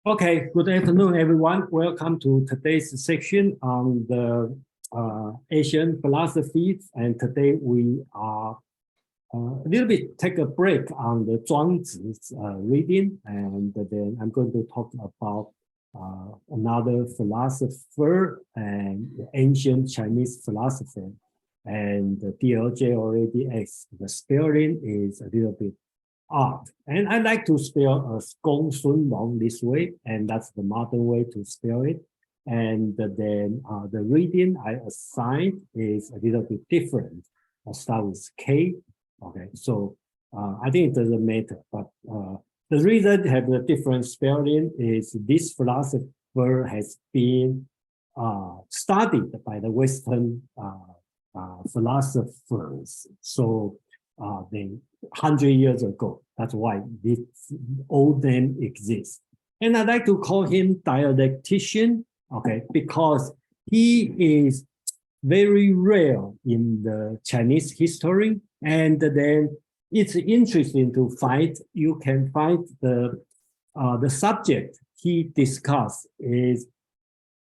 Okay, good afternoon, everyone. Welcome to today's section on the Asian philosophies. And today we are a little bit take a break on the Zhuangzi's reading, and then I'm going to talk about another philosopher and ancient Chinese philosopher. And the DLJ already asked, the spelling is a little bit odd. And I like to spell Gong-Sun Long this way, and that's the modern way to spell it. And then the reading I assigned is a little bit different. I'll start with K. Okay, so I think it doesn't matter, but the reason have the different spelling is this philosopher has been studied by the Western philosophers. So they 100 years ago. That's why this old name exists. And I like to call him dialectician, okay, because he is very rare in the Chinese history. And then it's interesting to find, you can find the subject he discussed is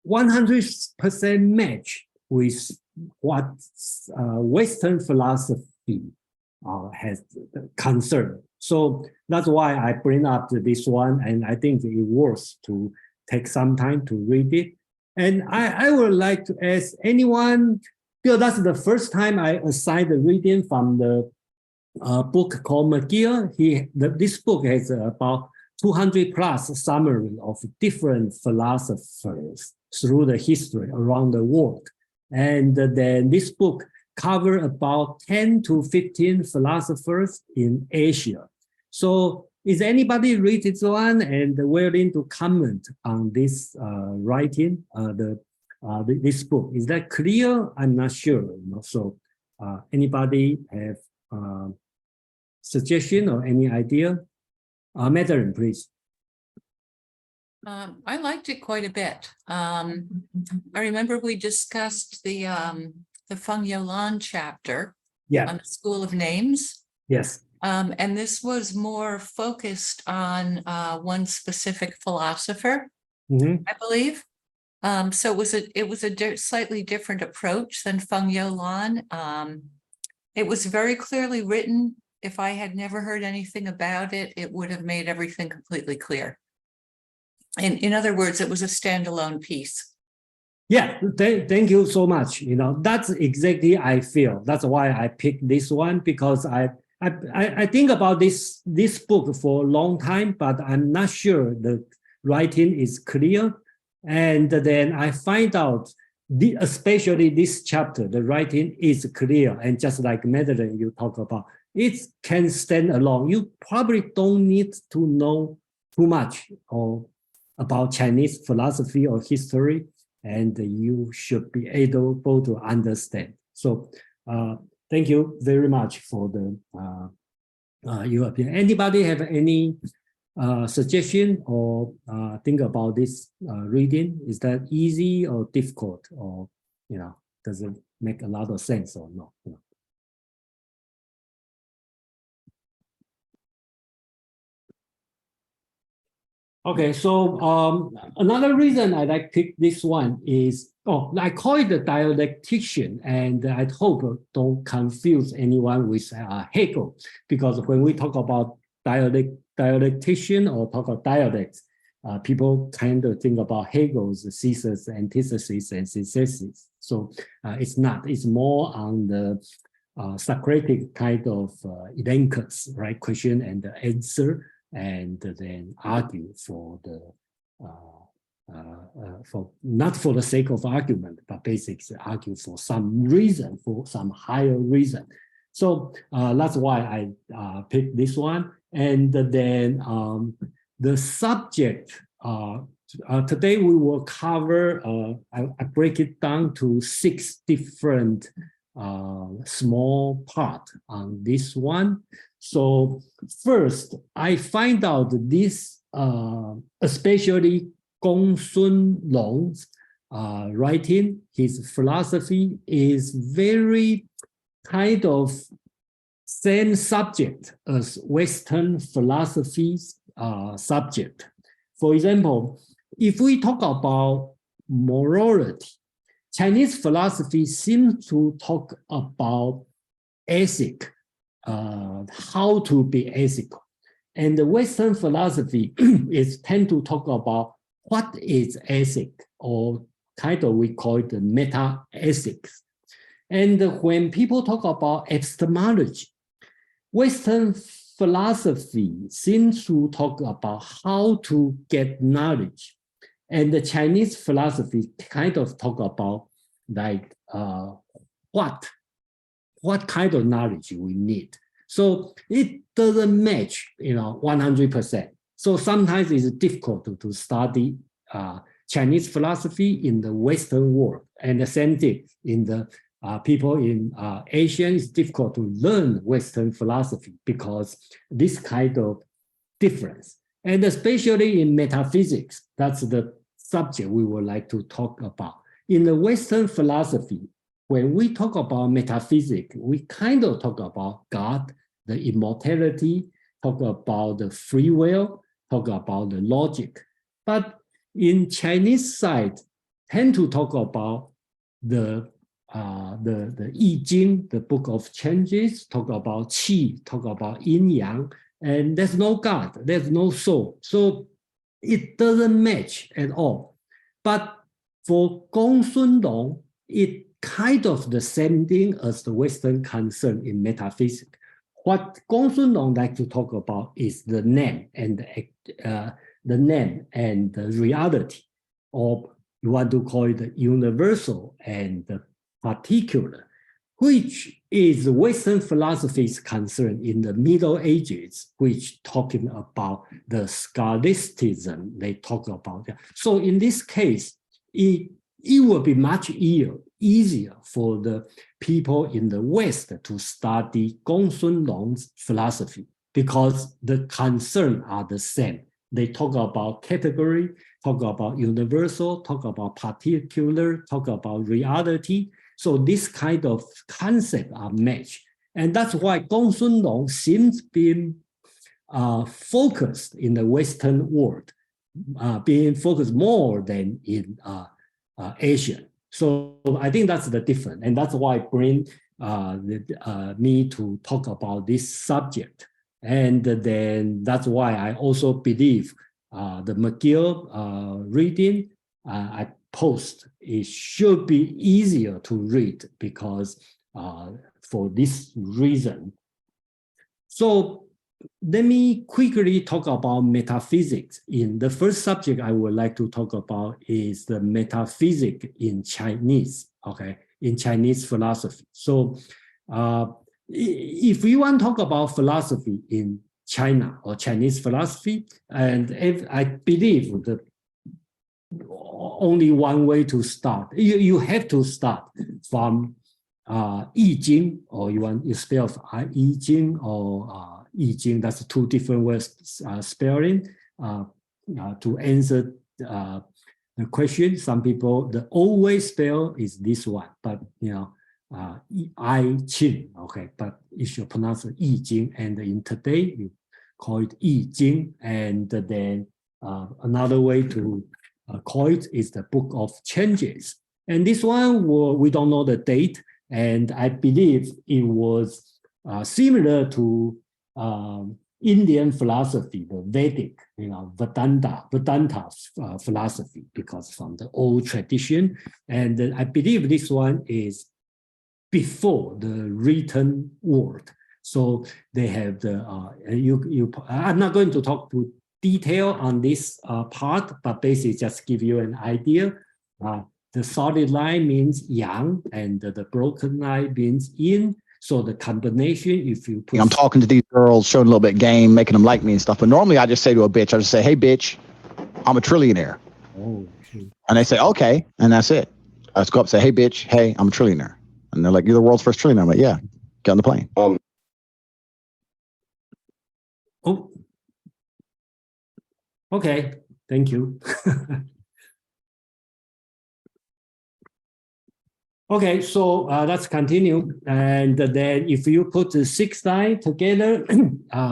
100% match with what Western philosophy has concern. So that's why I bring up this one, and I think it worth to take some time to read it. And I would like to ask anyone, because that's the first time I assigned the reading from the book called McGill. This book has about 200 plus summary of different philosophers through the history around the world. And then this book cover about 10 to 15 philosophers in Asia. So is anybody read this one and willing to comment on this writing, this book? Is that clear? I'm not sure. So anybody have suggestion or any idea? Madeline, please. I liked it quite a bit. I remember we discussed the Feng Youlan chapter on the School of Names. Yes. And this was more focused on one specific philosopher, I believe. So it was a slightly different approach than Feng Youlan. It was very clearly written. If I had never heard anything about it, it would have made everything completely clear. And in other words, it was a standalone piece. Yeah, thank you so much. That's exactly I feel. That's why I picked this one, because I think about this book for a long time, but I'm not sure the writing is clear. And then I find out, especially this chapter, the writing is clear. And just like Madeline, you talk about, it can stand alone. You probably don't need to know too much about Chinese philosophy or history, and you should be able to understand. So thank you very much for the your opinion. Anybody have any suggestion or think about this reading? Is that easy or difficult, or does it make a lot of sense or not? Okay, so another reason I like pick this one is, I call it the dialectician, and I hope don't confuse anyone with Hegel, because when we talk about dialectician or talk about dialects, people kind of think about Hegel's thesis, antithesis, and synthesis. So it's not. It's more on the Socratic kind of elenchus, right? Question and answer, and then argue for the not for the sake of argument, but basically argue for some reason, for some higher reason. So that's why I picked this one. And then the subject today we will cover. I break it down to 6 different small part on this one. So first, I find out this, especially Gong-Sun Long's writing, his philosophy is very kind of same subject as Western philosophy's subject. For example, if we talk about morality, Chinese philosophy seems to talk about ethic, how to be ethical. And the Western philosophy is tend to talk about what is ethic, or kind of we call it the meta-ethics. And when people talk about epistemology, Western philosophy seems to talk about how to get knowledge. And the Chinese philosophy kind of talk about like what kind of knowledge we need. So it doesn't match, 100%. So sometimes it's difficult to study Chinese philosophy in the Western world. And the same thing in the people in Asia, it's difficult to learn Western philosophy because this kind of difference. And especially in metaphysics, that's the subject we would like to talk about. In the Western philosophy, when we talk about metaphysics, we kind of talk about God, the immortality, talk about the free will, talk about the logic. But in Chinese side, tend to talk about the I Ching, the book of changes, talk about qi, talk about yin yang, and there's no God, there's no soul. So it doesn't match at all. But for Gong-Sun Long, it kind of the same thing as the Western concern in metaphysics. What Gong-Sun Long like to talk about is the name and the reality, or you want to call it the universal and the particular, which is Western philosophy's concern in the Middle Ages, which talking about the scholasticism they talk about. So in this case, it will be much easier for the people in the West to study Gong-Sun Long's philosophy because the concerns are the same. They talk about category, talk about universal, talk about particular, talk about reality. So this kind of concept are matched. And that's why Gong-Sun Long seems being focused in the Western world, being focused more than in Asia. So I think that's the difference. And that's why it brings me to talk about this subject. And then that's why I also believe the McGill reading I post, it should be easier to read because for this reason. So let me quickly talk about metaphysics. In the first subject I would like to talk about is the metaphysics in Chinese, okay, in Chinese philosophy. So if we want to talk about philosophy in China or Chinese philosophy, and I believe that only one way to start. You have to start from I Ching, or you spell I Ching or I Ching. That's two different ways spelling to answer the question. Some people, the old way spell is this one, but I Ching, okay, but you should pronounce it I Ching, and in today you call it I Ching, and then another way to call it is the Book of Changes. And this one, we don't know the date, and I believe it was similar to Indian philosophy, the Vedic, Vedanta philosophy, because from the old tradition. And I believe this one is before the written word. So they have the, I'm not going to talk to detail on this part, but basically just give you an idea. The solid line means yang, and the broken line means yin. So the combination, if you put... I'm talking to these girls, showing a little bit of game, making them like me and stuff. But normally I just say to a bitch, I just say, hey, bitch, I'm a trillionaire. Oh, okay. And they say, okay. And that's it. I just go up and say, hey, bitch, hey, I'm a trillionaire. And they're like, you're the world's first trillionaire. I'm like, yeah, get on the plane. Oh, okay. Thank you. Okay, so let's continue. And then if you put the 6 die together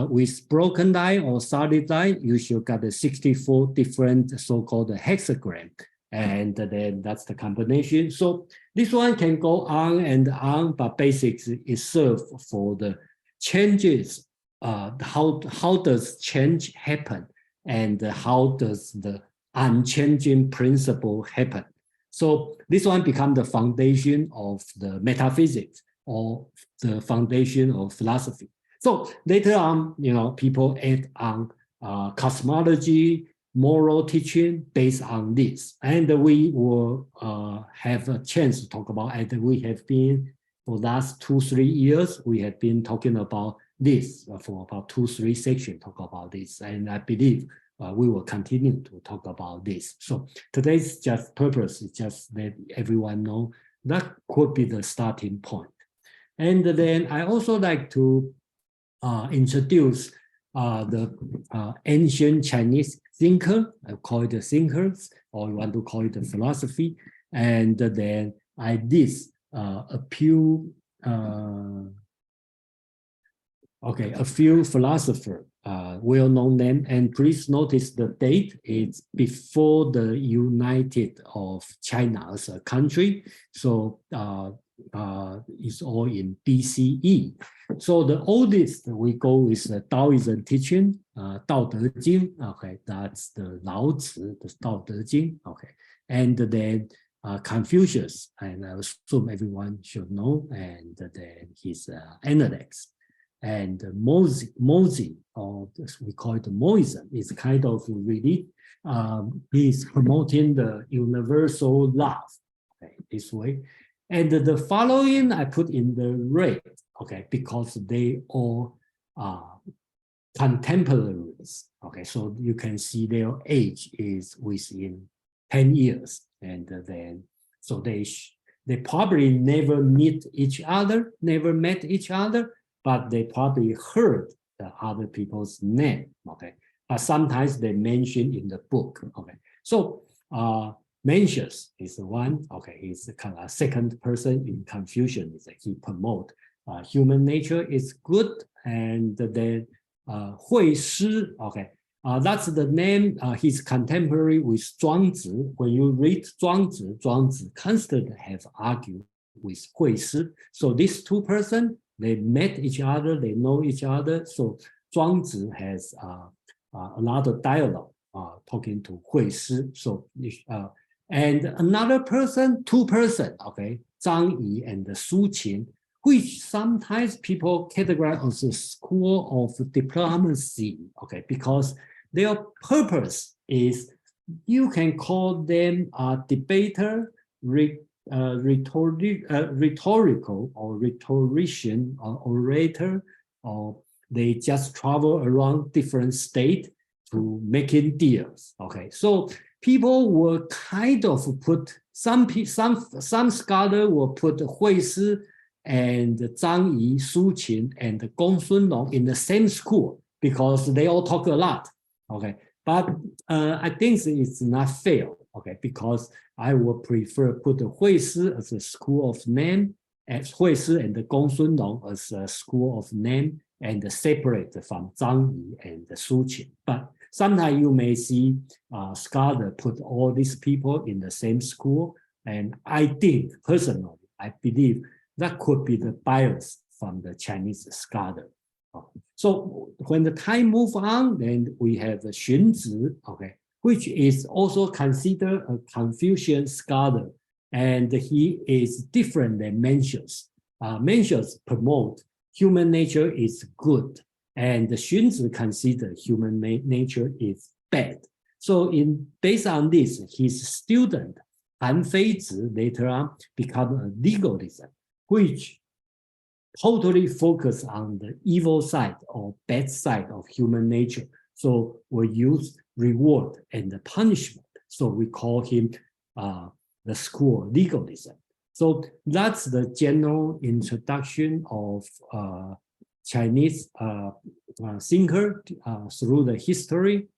with broken die or solid die, you should get the 64 different so-called hexagram. And then that's the combination. So this one can go on and on, but basically it serves for the changes. How does change happen? And how does the unchanging principle happen? So this one becomes the foundation of the metaphysics or the foundation of philosophy. So later on, people add on cosmology, moral teaching based on this. And we will have a chance to talk about it. We have been, for the last 2-3 years, we have been talking about this for about 2-3 sections, talk about this. And I believe we will continue to talk about this. So today's purpose is just let everyone know that could be the starting point. And then I also like to introduce the ancient Chinese thinker, I call it the thinkers, or you want to call it the philosophy. And then I list a few philosophers, well-known name, and please notice the date. It's before the United of China as a country. So it's all in BCE. So the oldest we go with the Taoism teaching, 道德经. Okay, that's the Lao Tzu, the 道德经. Okay, and then Confucius, and I assume everyone should know, and then his analects. And Mozi, or we call it Moism, is kind of really, he's promoting the universal love, okay, this way. And the following I put in the red, okay, because they all are contemporaries, okay, so you can see their age is within 10 years, and then, so they probably never met each other, but they probably heard the other people's name, okay? But sometimes they mention in the book, okay? So Mencius is the one, okay? He's the kind of second person in Confucianism. He promote human nature is good, and then Hui Shi, okay? That's the name, he's contemporary with Zhuangzi. When you read Zhuangzi constantly have argued with Hui Shi. So these two persons, they met each other, they know each other. So Zhuangzi has a lot of dialogue talking to Hui Shi. So, and another person, two persons, okay, Zhang Yi and Su Qin, which sometimes people categorize as a school of diplomacy, okay, because their purpose is, you can call them a debater, rhetorical or rhetorician or orator, or they just travel around different states to making deals. Okay, so people will kind of put some scholar will put Hui Shi and Zhang Yi, Su Qin, and Gong-Sun Long in the same school because they all talk a lot. Okay, but I think it's not fair. Okay, because I would prefer put the Hui Shi as a school of name, as Hui Shi and the Gong-Sun Long as a school of name, and separate from Zhang Yi and the Su Qin. But sometimes you may see scholars put all these people in the same school, and I think personally, I believe that could be the bias from the Chinese scholar. So when the time moves on, then we have the Xunzi, okay, which is also considered a Confucian scholar, and he is different than Mencius. Mencius promote human nature is good, and Xunzi consider human nature is bad. So based on this, his student Han Feizi later on become a legalism, which totally focus on the evil side or bad side of human nature. So we use reward and the punishment. So we call him the school of legalism. So that's the general introduction of Chinese thinker through the history.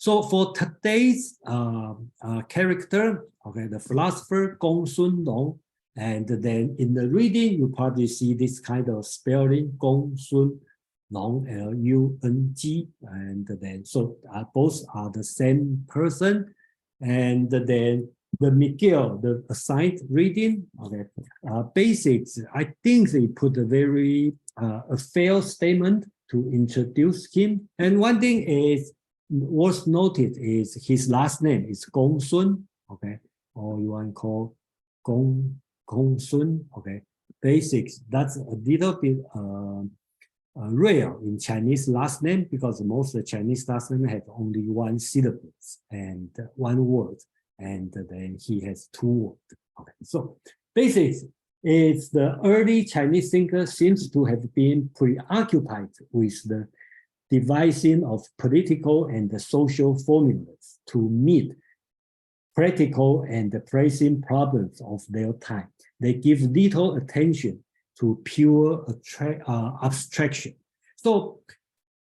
So for today's character, okay, the philosopher Gong-Sun Long, and then in the reading, you probably see this kind of spelling, Gong-Sun Long, L-U-N-G, and then so both are the same person. And then the Miguel, the assigned reading, okay, basics, I think they put a very a fair statement to introduce him. And one thing is worth noted is his last name is Gong-Sun, okay, or you want to call Gong-Sun, okay. Basics, that's a little bit rare in Chinese last name because most of the Chinese last name have only one syllable and one word, and then he has two words. Okay, so basics is the early Chinese thinker seems to have been preoccupied with the devising of political and social formulas to meet practical and pressing problems of their time. They give little attention to pure abstraction. So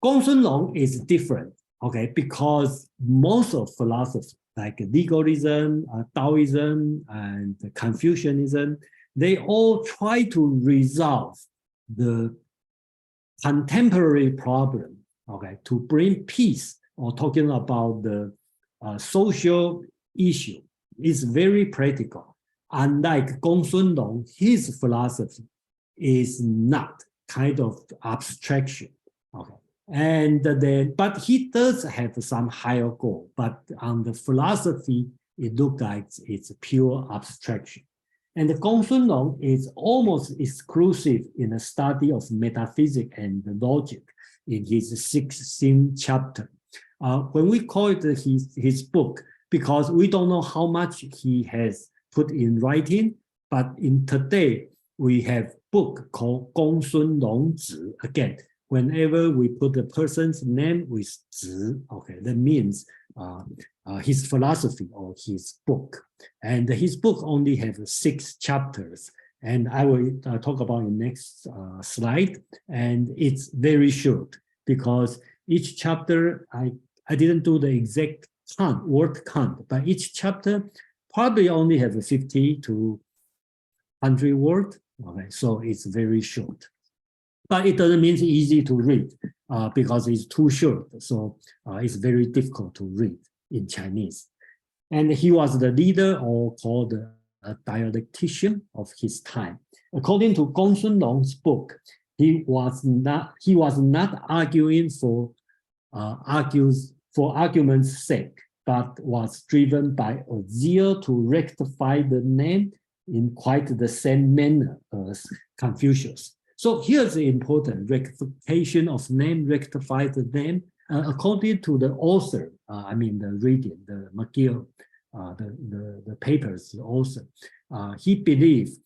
Gong-Sun Long is different, okay, because most of philosophy, like legalism, Taoism, and Confucianism, they all try to resolve the contemporary problem, okay, to bring peace, or talking about the social issue is very practical. Unlike Gong-Sun Long, his philosophy is not kind of abstraction, okay. And then, but he does have some higher goal, but on the philosophy, it looks like it's pure abstraction. And the Gong-Sun Long is almost exclusive in the study of metaphysics and logic in his 16th chapter. When we call it his book, because we don't know how much he has put in writing, but in today, we have book called Gong-Sun Long Zi. Again, whenever we put the person's name with Zi, okay, that means his philosophy or his book. And his book only has 6 chapters. And I will talk about in next slide. And it's very short because each chapter, I didn't do the exact count, word count, but each chapter probably only have 50 to 100 words. Okay, so it's very short. But it doesn't mean it's easy to read because it's too short. So it's very difficult to read in Chinese. And he was the leader, or called a dialectician of his time. According to Gong-Sun Long's book, he was not arguing for argument's sake, but was driven by a zeal to rectify the name in quite the same manner as Confucius. So here's the important rectification of name, rectify the name. According to the author, I mean the reading, the McGill, the papers, the author, he believed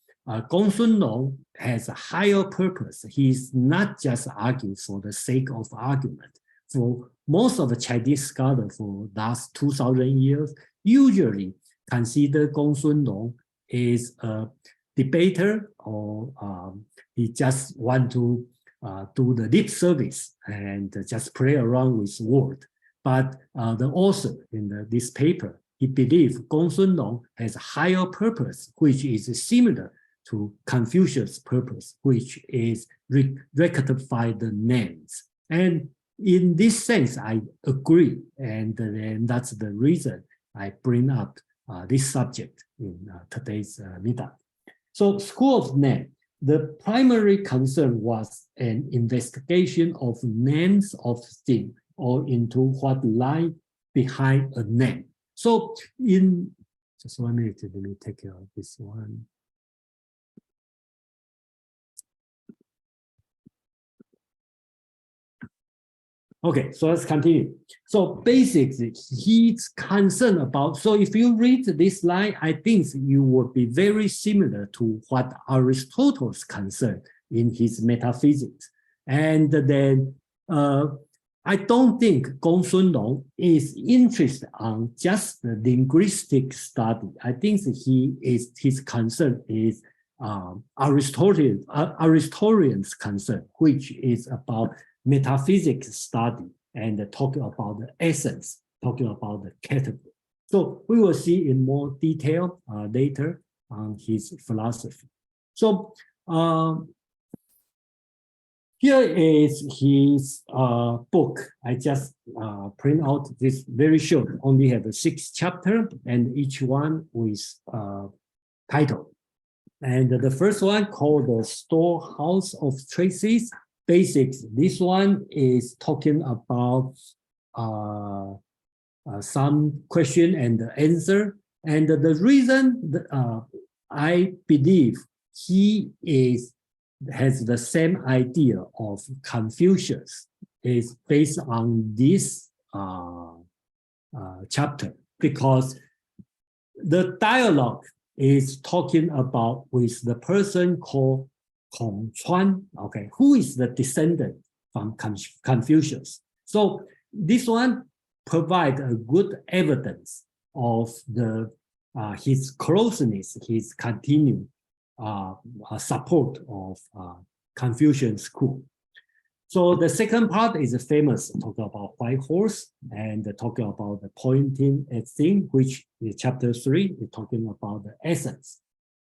Gong-Sun Long has a higher purpose. He's not just arguing for the sake of argument. For most of the Chinese scholars for last 2,000 years, usually consider Gong-Sun Long is a debater, or he just want to do the lip service and just play around with words. But the author in this paper, he believed Gong-Sun Long has a higher purpose, which is similar to Confucius' purpose, which is rectify the names. And in this sense, I agree, and that's the reason I bring up this subject in today's meetup. So, School of Name, the primary concern was an investigation of names of things, or into what lie behind a name. So, just 1 minute, let me take care of this one. Okay, so let's continue. So basically, he's concerned about, so if you read this line, I think you would be very similar to what Aristotle's concerned in his metaphysics. And then I don't think Gong-Sun Long is interested on just the linguistic study. I think his concern is Aristotelian's concern, which is about metaphysics study and talk about the essence, talking about the category. So we will see in more detail later on his philosophy. So here is his book. I just print out this very short, only have 6 chapters, and each one with title. And the first one called The Storehouse of Traces, Basics. This one is talking about some question and answer. And the reason I believe he has the same idea of Confucius is based on this chapter, because the dialogue is talking about with the person called Kung-Sun, okay, who is the descendant from Confucius. So this one provides a good evidence of the his closeness, his continued support of Confucian school. So the second part is famous, talking about white horse and talking about the pointing at thing, which is chapter 3 is talking about the essence,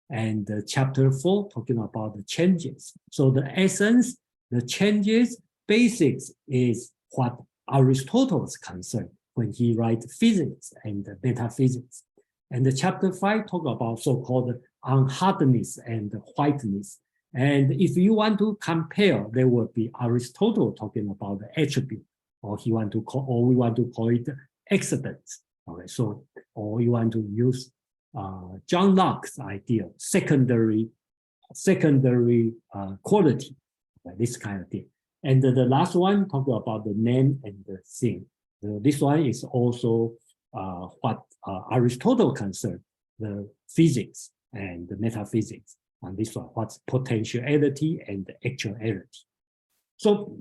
and chapter 4 talking about the changes. So the essence, the changes, basics is what Aristotle is concerned when he writes physics and metaphysics. And the chapter 5 talk about so-called unhardness and whiteness. And if you want to compare, there will be Aristotle talking about the attribute, or we want to call it accidents. Okay, so or you want to use John Locke's idea, secondary quality, okay, this kind of thing. And the last one talk about the name and the thing. This one is also what Aristotle concerned, the physics and the metaphysics. And this one, what's potentiality and actuality. So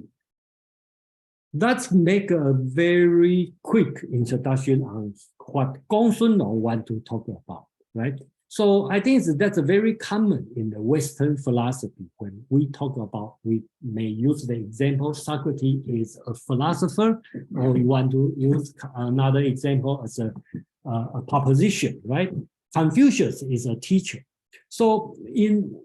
let's make a very quick introduction on what Gong-Sun Long want to talk about, right? So I think that's very common in the Western philosophy. When we talk about, we may use the example, Socrates is a philosopher, or we want to use another example as a proposition, right? Confucius is a teacher. So in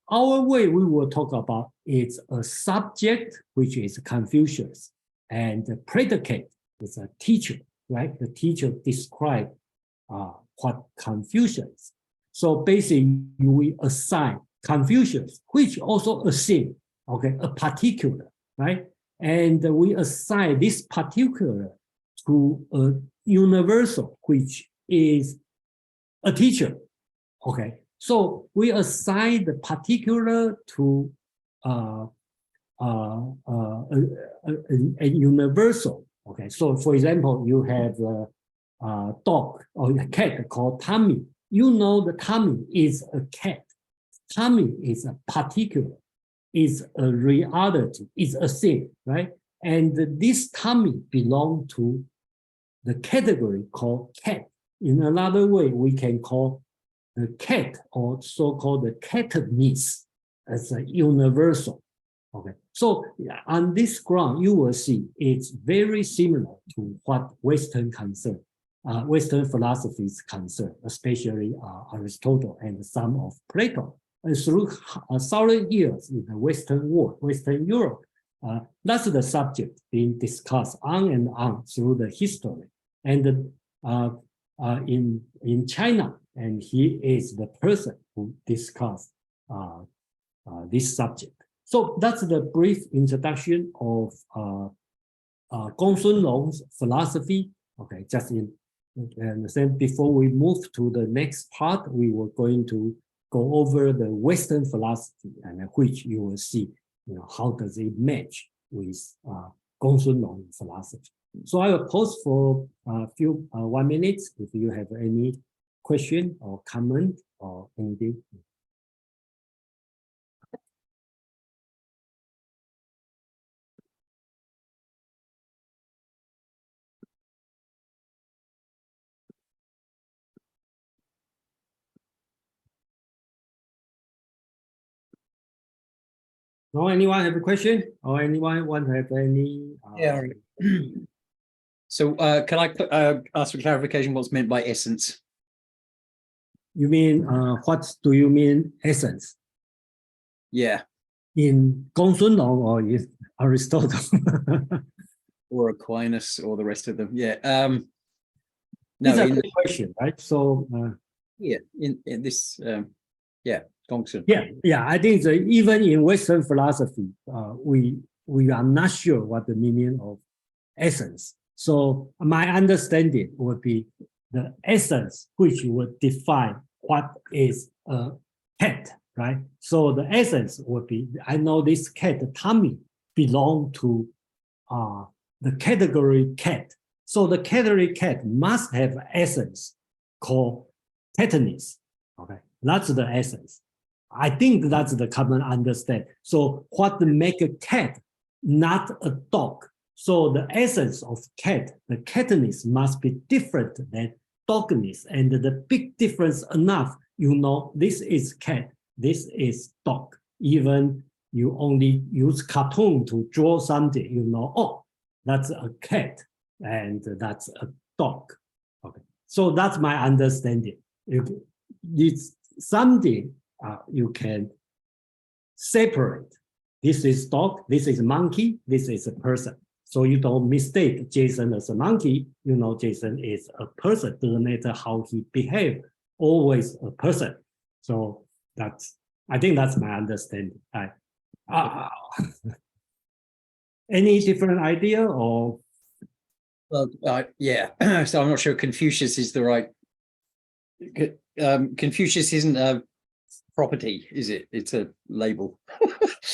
our way, we will talk about it's a subject, which is Confucius, and the predicate is a teacher, right? The teacher describes what Confucius is. So basically, we assign Confucius, which also assume, okay, a particular, right? And we assign this particular to a universal, which is a teacher, okay? So we assign the particular to a universal, okay? So for example, you have a dog or a cat called Tommy. You know the Tommy is a cat. Tommy is a particular, is a reality, is a thing, right? And this Tommy belongs to the category called cat. In another way, we can call the cat, or so-called the catness, as a universal. Okay, so on this ground, you will see it's very similar to what Western philosophies concern, especially Aristotle and some of Plato. And through 1,000 years in the Western world, Western Europe, that's the subject being discussed on and on through the history. And in China, and he is the person who discussed this subject. So that's the brief introduction of Gong-Sun Long's philosophy. Okay, just in and then before we move to the next part, we were going to go over the Western philosophy, and which you will see, how does it match with Gong-Sun Long's philosophy. So I will pause for a few 1 minute if you have any question or comment or anything. No, anyone have a question or anyone want to have any? Yeah. So can I ask for clarification what's meant by essence? You mean, what do you mean essence? Yeah. In Gong-Sun Long or in Aristotle? Or Aquinas or the rest of them. Yeah. It's No, a in, good question, right? So, yeah, in this, yeah, Gong-Sun. yeah, I think that even in Western philosophy, we are not sure what the meaning of essence. So my understanding would be the essence which would define what is a cat, right? So the essence would be, I know this cat, Tommy, belong to the category cat. So the category cat must have essence called catness. Okay, that's the essence. I think that's the common understanding. So what make a cat, not a dog? So the essence of cat, the catness must be different than dogness. And the big difference enough, you know, this is cat, this is dog. Even you only use cartoon to draw something, you know, oh, that's a cat and that's a dog. Okay, so that's my understanding. It's something you can separate. This is dog, this is monkey, this is a person. So you don't mistake Jason as a monkey. You know, Jason is a person, doesn't matter how he behaves, always a person. So I think that's my understanding. Any different idea or? Well, yeah. So I'm not sure Confucius is the right. Confucius isn't a property, is it? It's a label.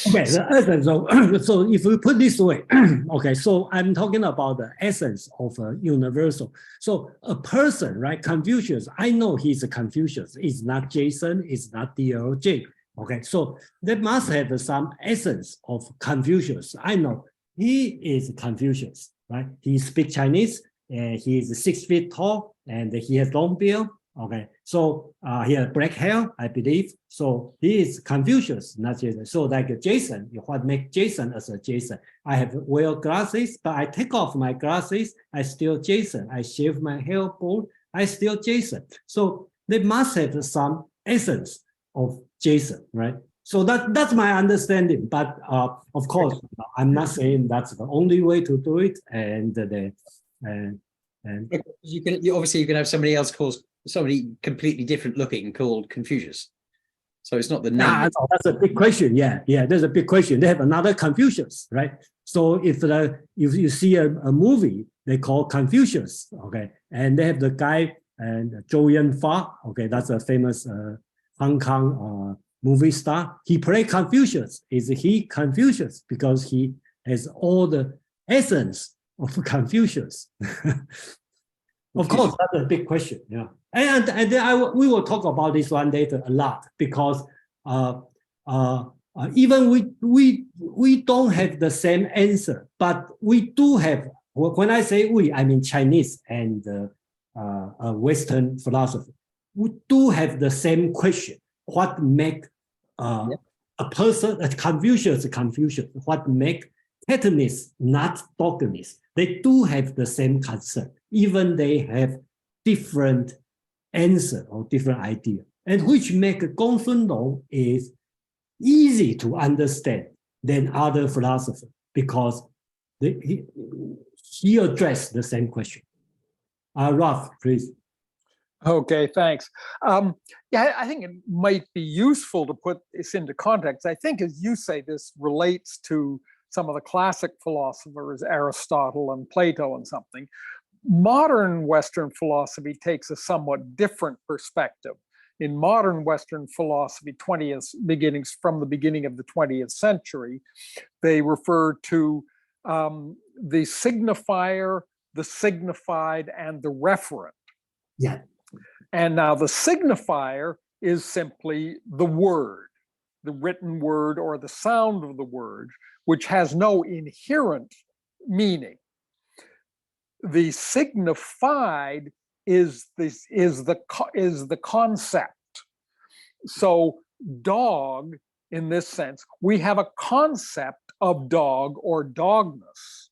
Okay, the essence of, so if we put this way, okay, so I'm talking about the essence of a universal. So a person, right, Confucius, I know he's a Confucius. It's not Jason, it's not DLJ. Okay, so they must have some essence of Confucius. I know he is Confucius, right? He speaks Chinese, and he is 6 feet tall, and he has long beard. Okay, so he has black hair, I believe. So he is Confucius, not Jason. So like Jason, what makes Jason as a Jason? I have wear glasses, but I take off my glasses, I still Jason. I shave my hair bald, I still Jason. So they must have some essence of Jason, right? So that's my understanding. But of course, I'm not saying that's the only way to do it. And you can obviously you can have somebody else called somebody completely different looking called Confucius. So it's not the name. That's a big question. Yeah, there's a big question. They have another Confucius, right? So if you see a movie, they call Confucius, okay, and they have the guy and Zhou Yanfa, okay, that's a famous Hong Kong movie star. He played Confucius. Is he Confucius because he has all the essence of Confucius? Of course, that's a big question. Yeah, and then we will talk about this one later a lot because even we don't have the same answer, but we do have. When I say we, I mean Chinese and Western philosophy. We do have the same question: what make a person, a Confucius? What make catness, not dogness? They do have the same concern, even they have different answer or different idea, and which make Gong-Sun Long is easy to understand than other philosophers because he addressed the same question. Ralph, please. Okay, thanks. Yeah, I think it might be useful to put this into context. I think, as you say, this relates to some of the classic philosophers, Aristotle and Plato and something. Modern Western philosophy takes a somewhat different perspective. In modern Western philosophy, from the beginning of the 20th century, they refer to the signifier, the signified, and the referent. Yeah. And now the signifier is simply the word, the written word or the sound of the word, which has no inherent meaning. The signified is the concept. So dog, in this sense, we have a concept of dog or dogness.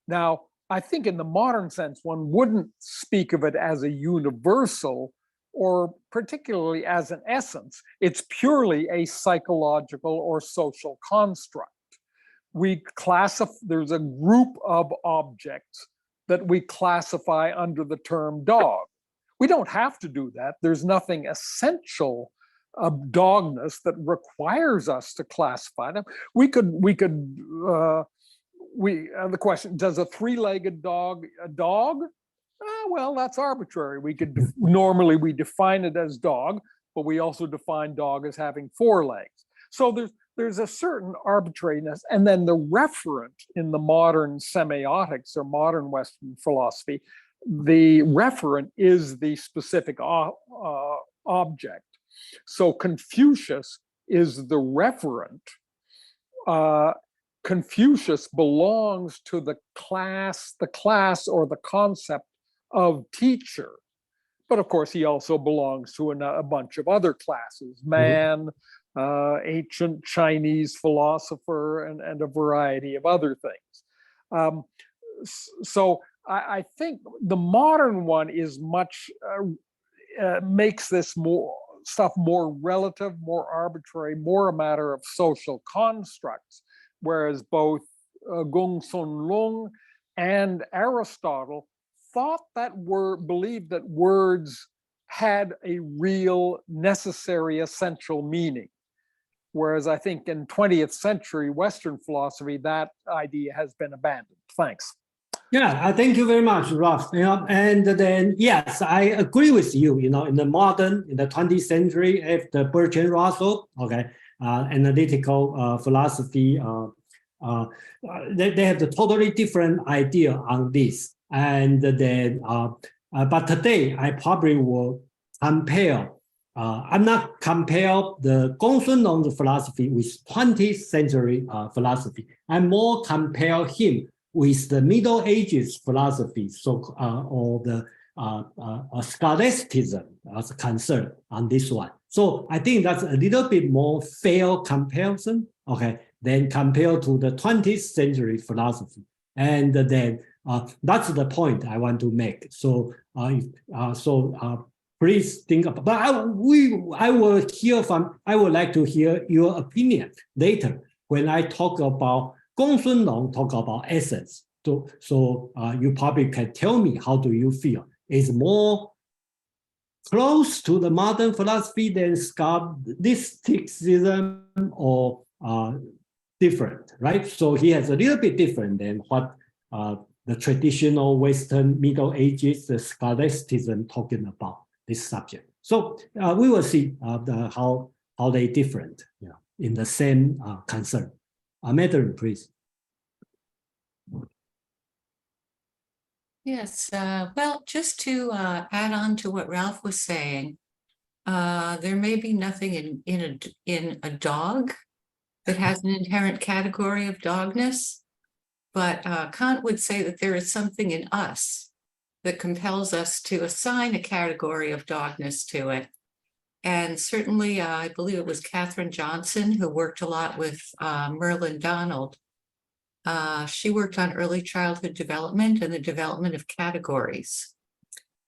Now, I think in the modern sense, one wouldn't speak of it as a universal or particularly as an essence. It's purely a psychological or social construct. There's a group of objects that we classify under the term dog. We don't have to do that. There's nothing essential of dogness that requires us to classify them. The question, does a three-legged dog a dog? Well, that's arbitrary. Normally we define it as dog, but we also define dog as having four legs. So there's a certain arbitrariness, and then the referent in the modern semiotics or modern Western philosophy, the referent is the specific object. So Confucius is the referent. Confucius belongs to the class or the concept of teacher. But of course, he also belongs to a bunch of other classes, man, ancient Chinese philosopher, and a variety of other things. So I think the modern one is much, makes this stuff more relative, more arbitrary, more a matter of social constructs, whereas both Gong-Sun Lung and Aristotle believed that words had a real, necessary, essential meaning. Whereas I think in 20th century Western philosophy, that idea has been abandoned. Thanks. Yeah, thank you very much, Ralph. And then, yes, I agree with you. In the 20th century, after Bertrand Russell, analytical philosophy, they have the totally different idea on this. And then, but today I probably will compare. I'm not compare the Gong-Sun Long Zi philosophy with 20th century philosophy. I more compare him with the Middle Ages philosophy, or the scholasticism as a concern on this one. So I think that's a little bit more fair comparison, than compared to the 20th century philosophy. And then that's the point I want to make. So please think about. But I would like to hear your opinion later when I talk about Gong-Sun Long, talk about essence. So you probably can tell me how do you feel? Is more close to the modern philosophy than scholasticism, or different, right? So he has a little bit different than what the traditional Western Middle Ages, the scholasticism talking about this subject. So we will see how they different, in the same concern. Madeline, please. Yes, well, just to add on to what Ralph was saying, there may be nothing in a dog that has an inherent category of dogness, but Kant would say that there is something in us that compels us to assign a category of dogness to it. And certainly, I believe it was Katherine Johnson who worked a lot with Merlin Donald. She worked on early childhood development and the development of categories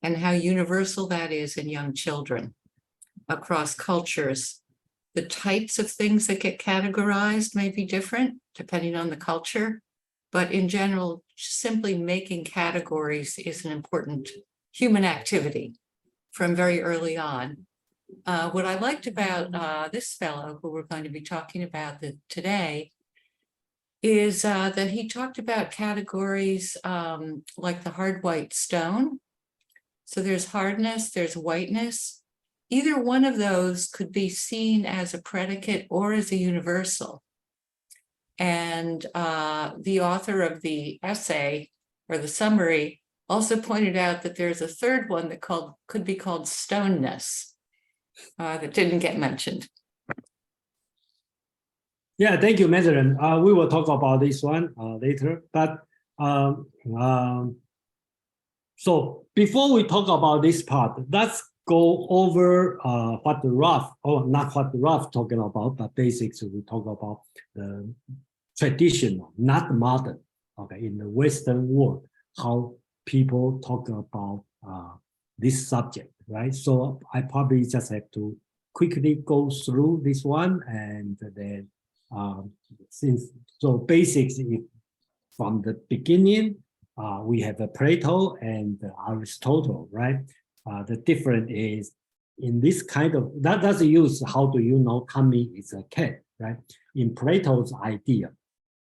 and how universal that is in young children across cultures. The types of things that get categorized may be different depending on the culture, but in general, simply making categories is an important human activity from very early on. What I liked about this fellow who we're going to be talking about today is that he talked about categories like the hard white stone. So there's hardness, there's whiteness. Either one of those could be seen as a predicate or as a universal. And the author of the essay or the summary also pointed out that there's a third one that could be called stoneness that didn't get mentioned. Yeah, thank you, Madeline. We will talk about this one later. But so before we talk about this part, let's go over what the Ralph, not what the Ralph talking about, but basically we talk about the traditional, not modern, in the Western world. how people talk about this subject, right? So I probably just have to quickly go through this one, and then so basics from the beginning, we have Plato and Aristotle, right? The difference is in this kind of, that doesn't use how do you know Tommy is a cat, right? In Plato's idea,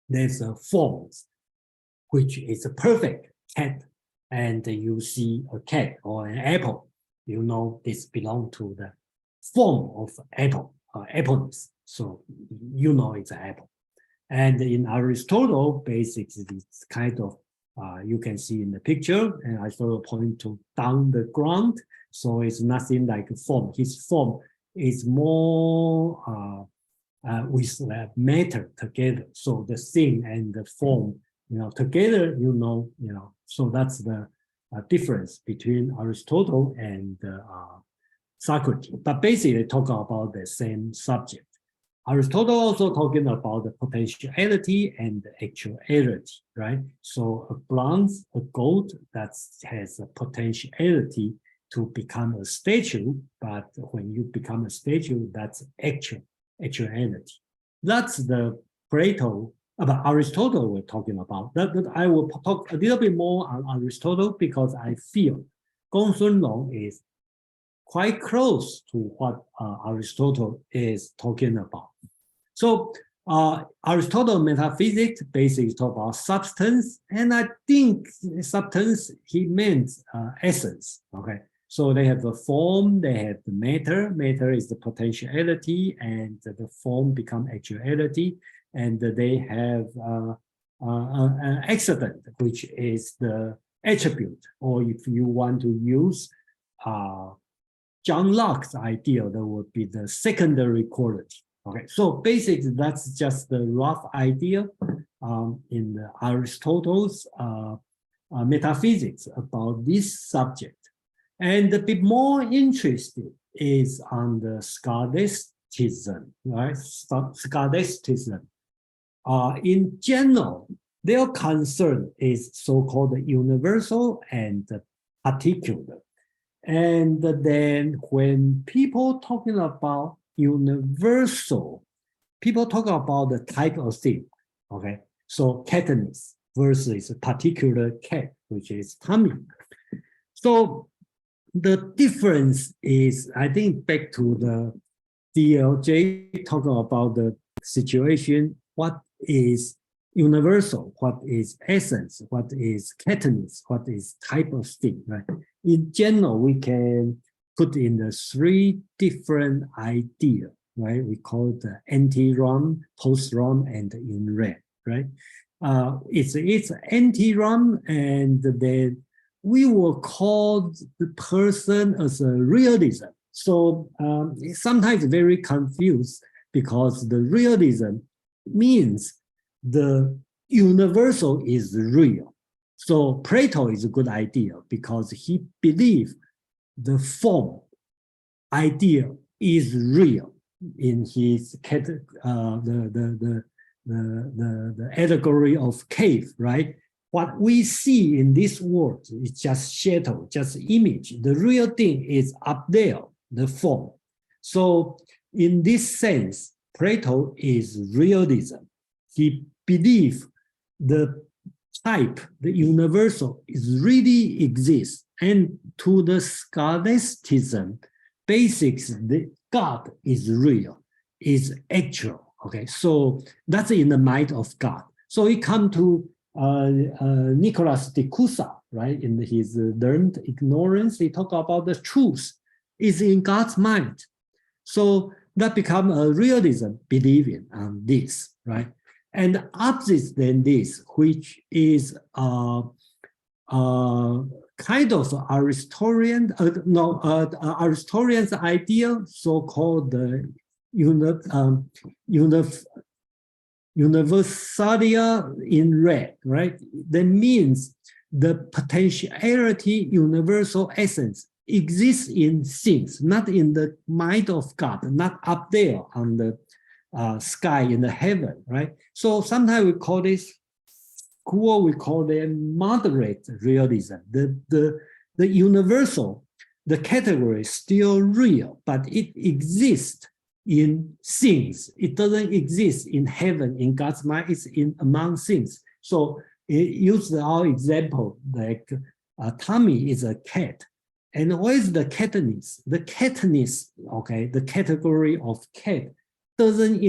there's a form, which is a perfect cat, and you see a cat or an apple, you know this belongs to the form of apple, appleness. So you know it's an apple. And in Aristotle, basically, it's kind of, you can see in the picture, and I sort of point to down the ground. So it's nothing like a form. His form is more with the matter together. So the thing and the form, together, so that's the difference between Aristotle and Socrates. But basically, they talk about the same subject. Aristotle also talking about the potentiality and the actuality, right? So a bronze, a gold that has a potentiality to become a statue, but when you become a statue, that's actuality. That's the Plato, about Aristotle we're talking about. That I will talk a little bit more on Aristotle because I feel Gong-Sun Long is quite close to what Aristotle is talking about. So Aristotle metaphysics basically talk about substance, and I think substance he meant essence. Okay, so they have the form, they have the matter. Matter is the potentiality, and the form become actuality, and they have an accident, which is the attribute, or if you want to use John Locke's idea, that would be the secondary quality. Okay, so basically that's just the rough idea in the Aristotle's metaphysics about this subject. And a bit more interested is on the scholasticism, right? Scholasticism. In general, their concern is so-called universal and particular. And then when people talking about universal, people talk about the type of thing, okay? So catness versus a particular cat, which is Tommy. So the difference is, I think, back to the DLJ talking about the situation, what is universal, what is essence, what is catness, what is type of thing, right? In general, we can put in the three different ideas, right? We call it the anti-ROM, post-ROM, and in-REM, right? It's anti-ROM, and then we will call the person as a realism. So it's sometimes very confused because the realism means the universal is real. So Plato is a good idea because he believes the form idea is real in his the allegory of cave, right? What we see in this world is just shadow, just image. The real thing is up there, the form. So in this sense, Plato is realism. He believes the type, the universal, is really exists. And to the scholasticism, basics, the God is real, is actual. Okay, so that's in the mind of God. So he come to Nicholas de Cusa, right? In his Learned Ignorance, he talk about the truth is in God's mind. So that become a realism believing on this, right? And opposite than this, which is kind of Aristotelian, Aristotelian's idea, so-called the universalia in red, right? That means the potentiality, universal essence exists in things, not in the mind of God, not up there on the sky in the heaven, right? So sometimes we call this school, we call them moderate realism. The universal, the category is still real, but it exists in things. It doesn't exist in heaven, in God's mind, it's in among things. So it used our example, like Tommy is a cat. And what is the catness? The catness, okay, the category of cat doesn't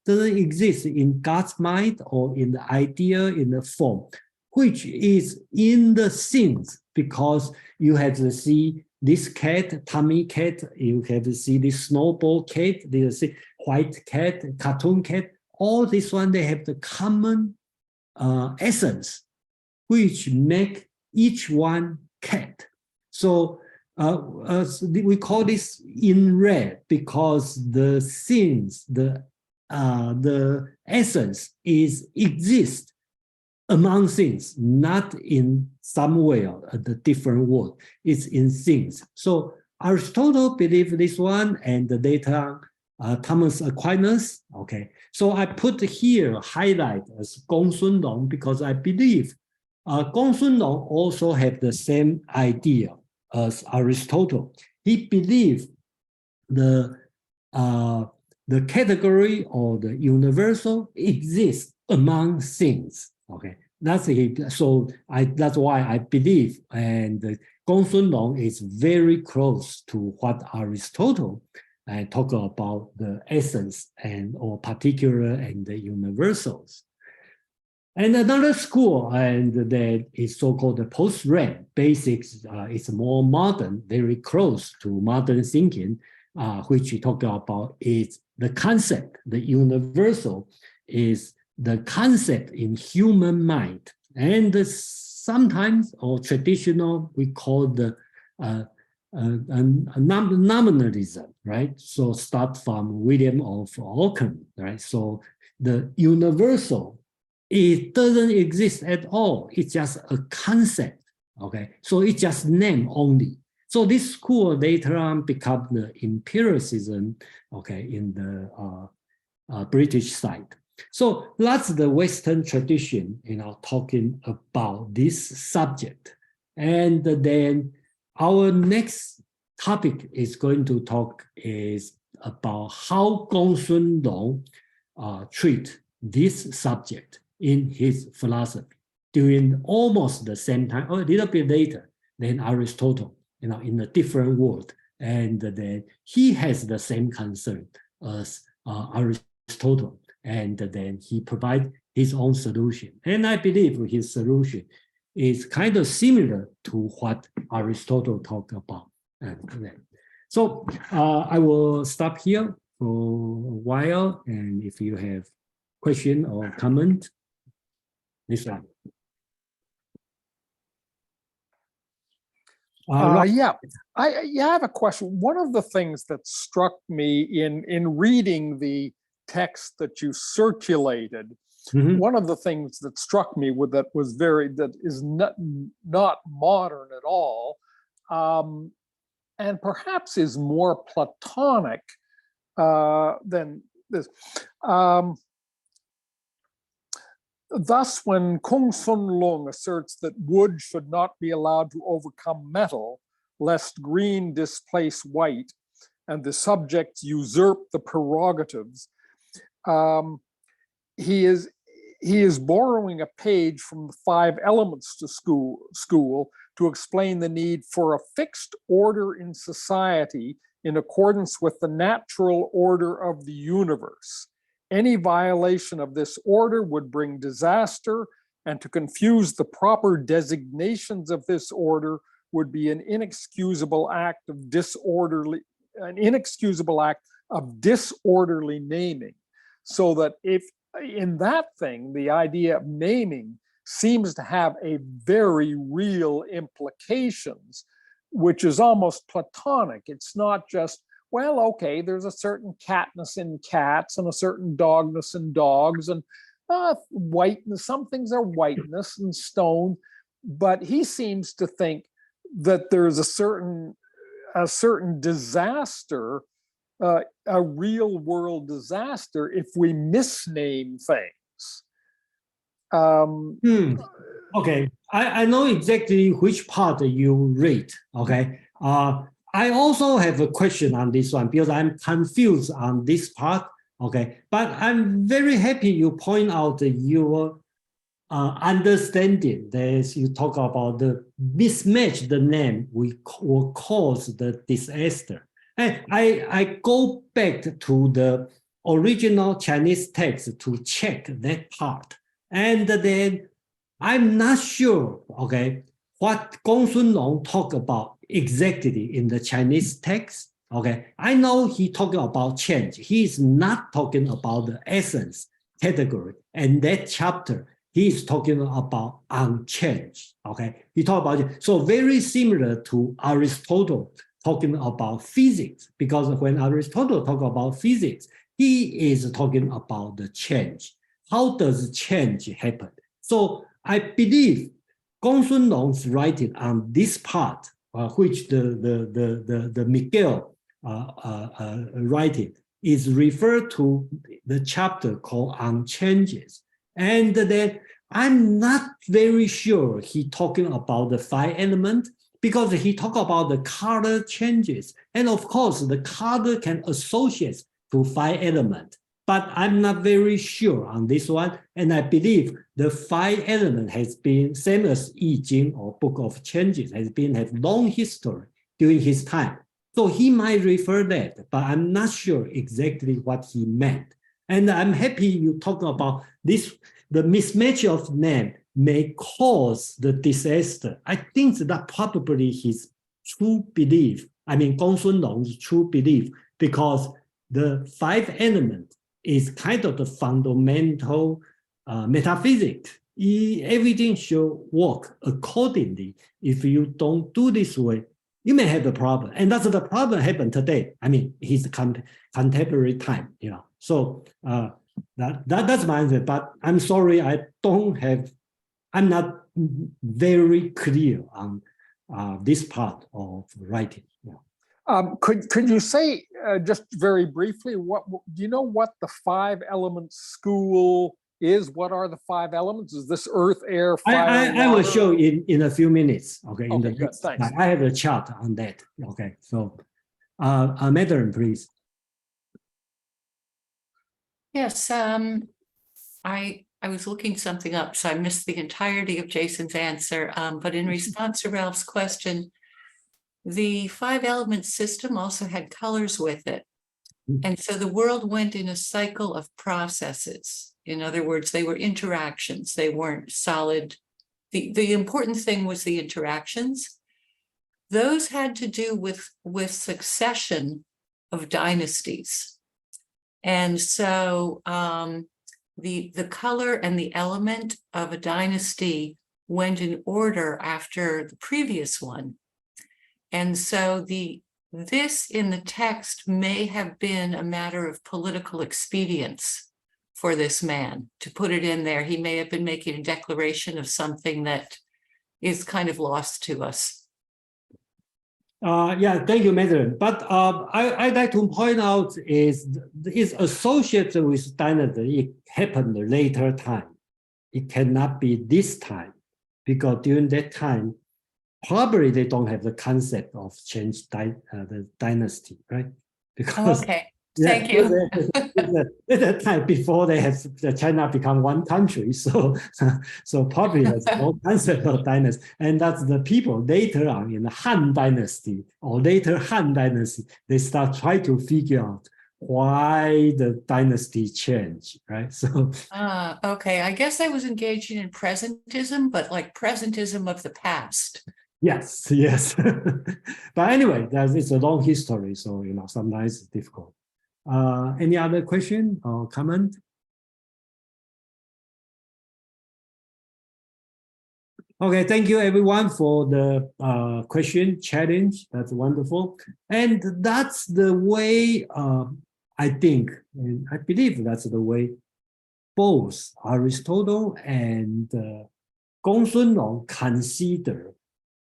exist in God's mind or in the idea, in the form, which is in the things, because you have to see this cat, Tommy cat, you have to see this snowball cat, this white cat, cartoon cat, all this one, they have the common essence, which make each one cat. So we call this in red because the things, the essence exists among things, not in somewhere, the different world. It's in things. So Aristotle believed this one, and later Thomas Aquinas. Okay, so I put here highlight as Gong-Sun Long because I believe Gong-Sun Long also have the same idea as Aristotle. He believed the category or the universal exists among things. Okay, that's it. So that's why I believe, and Gong-Sun Long is very close to what Aristotle talk about the essence and or particular and the universals. And another school, and that is so-called the post-RAND basics. It's more modern, very close to modern thinking, which we talk about is the concept, the universal is the concept in human mind. And sometimes, or traditional, we call the nominalism, right? So start from William of Ockham, right? So the universal, it doesn't exist at all. It's just a concept, okay? So it's just name only. So this school later on become the empiricism, okay, in the British side. So that's the Western tradition, talking about this subject. And then our next topic is going to talk is about how Gong-Sun Long treat this subject in his philosophy during almost the same time, or a little bit later than Aristotle, in a different world. And then he has the same concern as Aristotle. And then he provides his own solution. And I believe his solution is kind of similar to what Aristotle talked about. So I will stop here for a while. And if you have question or comment, this one. Yeah, I have a question. One of the things that struck me in reading the text that you circulated, one of the things that struck me that is not modern at all, and perhaps is more Platonic than this. Thus, when Kung-Sun Lung asserts that wood should not be allowed to overcome metal, lest green displace white, and the subjects usurp the prerogatives, he is borrowing a page from the 5 Elements to School to explain the need for a fixed order in society in accordance with the natural order of the universe. Any violation of this order would bring disaster, and to confuse the proper designations of this order would be an inexcusable act of disorderly naming. So that if in that thing, the idea of naming seems to have a very real implications, which is almost Platonic. It's not just, well, okay, there's a certain catness in cats and a certain dogness in dogs, and whiteness, some things are whiteness and stone, but he seems to think that there's a certain disaster, a real world disaster, if we misname things. Okay, I know exactly which part you read. Okay, I also have a question on this one because I'm confused on this part. Okay, but I'm very happy you point out your understanding that you talk about the mismatch the name will cause the disaster. And I go back to the original Chinese text to check that part. And then I'm not sure, okay, what Gong-Sun Long talk about exactly in the Chinese text. Okay, I know he talking about change. He is not talking about the essence category. And that chapter, he is talking about unchanged. Okay, he talk about it. So very similar to Aristotle talking about physics, because when Aristotle talk about physics, he is talking about the change. How does change happen? So I believe Gong-Sun Long's writing on this part, which the Miguel writing is referred to the chapter called On Changes. And then I'm not very sure he talking about the 5 elements because he talk about the color changes. And of course, the color can associate to 5 elements. But I'm not very sure on this one. And I believe the 5 element has been, same as I Ching or Book of Changes, has been have long history during his time. So he might refer that, but I'm not sure exactly what he meant. And I'm happy you talk about this, the mismatch of name may cause the disaster. I think that probably his true belief, I mean, Gong-Sun Long's true belief, because the 5 elements is kind of the fundamental metaphysics. Everything should work accordingly. If you don't do this way, you may have a problem. And that's the problem happened today. I mean, his contemporary time, you know. So that's my answer, but I'm sorry, I'm not very clear on this part of writing. Yeah. Could you say just very briefly, what do you know what the 5 elements school is? What are the 5 elements? Is this earth, air, fire, I will show in a few minutes. Okay. Okay, good. Thanks. I have a chart on that. Okay. So, Madeline, please. Yes, I was looking something up, so I missed the entirety of Jason's answer. But in response to Ralph's question, the 5 element system also had colors with it. And so the world went in a cycle of processes. In other words, they were interactions. They weren't solid. The important thing was the interactions. Those had to do with succession of dynasties. And so the color and the element of a dynasty went in order after the previous one. And so this in the text may have been a matter of political expedience for this man to put it in there. He may have been making a declaration of something that is kind of lost to us. Yeah, thank you, Madeline. But I'd like to point out is associated with dynasty. It happened later time. It cannot be this time because during that time, probably they don't have the concept of change the dynasty, right? Because Okay, thank you. At that time, before they have China become one country, so probably there's no concept of dynasty, and that's the people later on in the Han Dynasty or later Han Dynasty, they start trying to figure out why the dynasty changed, right? So okay, I guess I was engaging in presentism, but like presentism of the past. yes. But anyway, it's a long history, so you know sometimes it's difficult. Any other question or comment? Okay, thank you everyone for the question challenge. That's wonderful, and that's the way I think, and I believe that's the way both Aristotle and Gong-Sun Long consider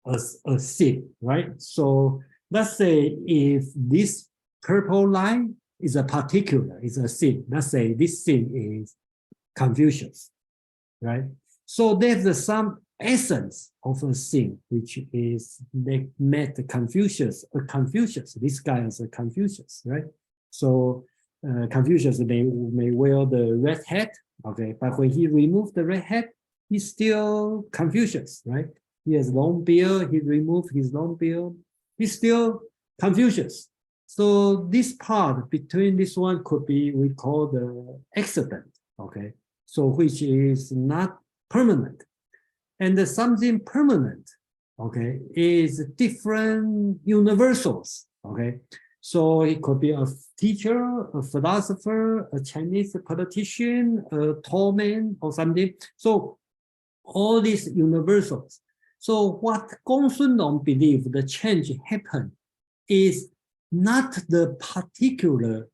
as a sin, right? So let's say if this purple line is a particular, is a sin. Let's say this sin is Confucius, right? So there's some essence of a thing, which is they met Confucius, this guy is a Confucius, right? So Confucius may wear the red hat, okay, but when he removed the red hat, he's still Confucius, right? He has long beard, he removed his long beard, he's still Confucius. So this part between this one could be, we call the accident, okay? So which is not permanent. And something permanent, okay, is different universals, okay? So it could be a teacher, a philosopher, a Chinese politician, a tall man or something. So all these universals. So what Gong-Sun Long believe the change happened is not the particular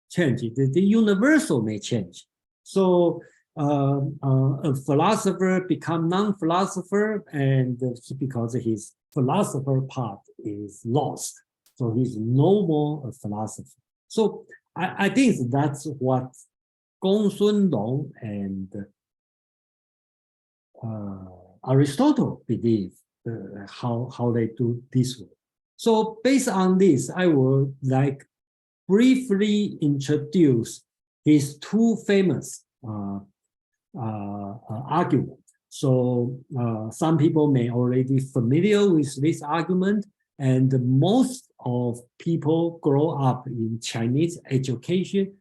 change, the universal may change. So a philosopher become non-philosopher, and because his philosopher part is lost, so he's no more a philosopher. So I think that's what Gong-Sun Long and Aristotle believe how they do this work. So based on this, I would like briefly introduce his two famous argument. So some people may already familiar with this argument, and most of people grow up in Chinese education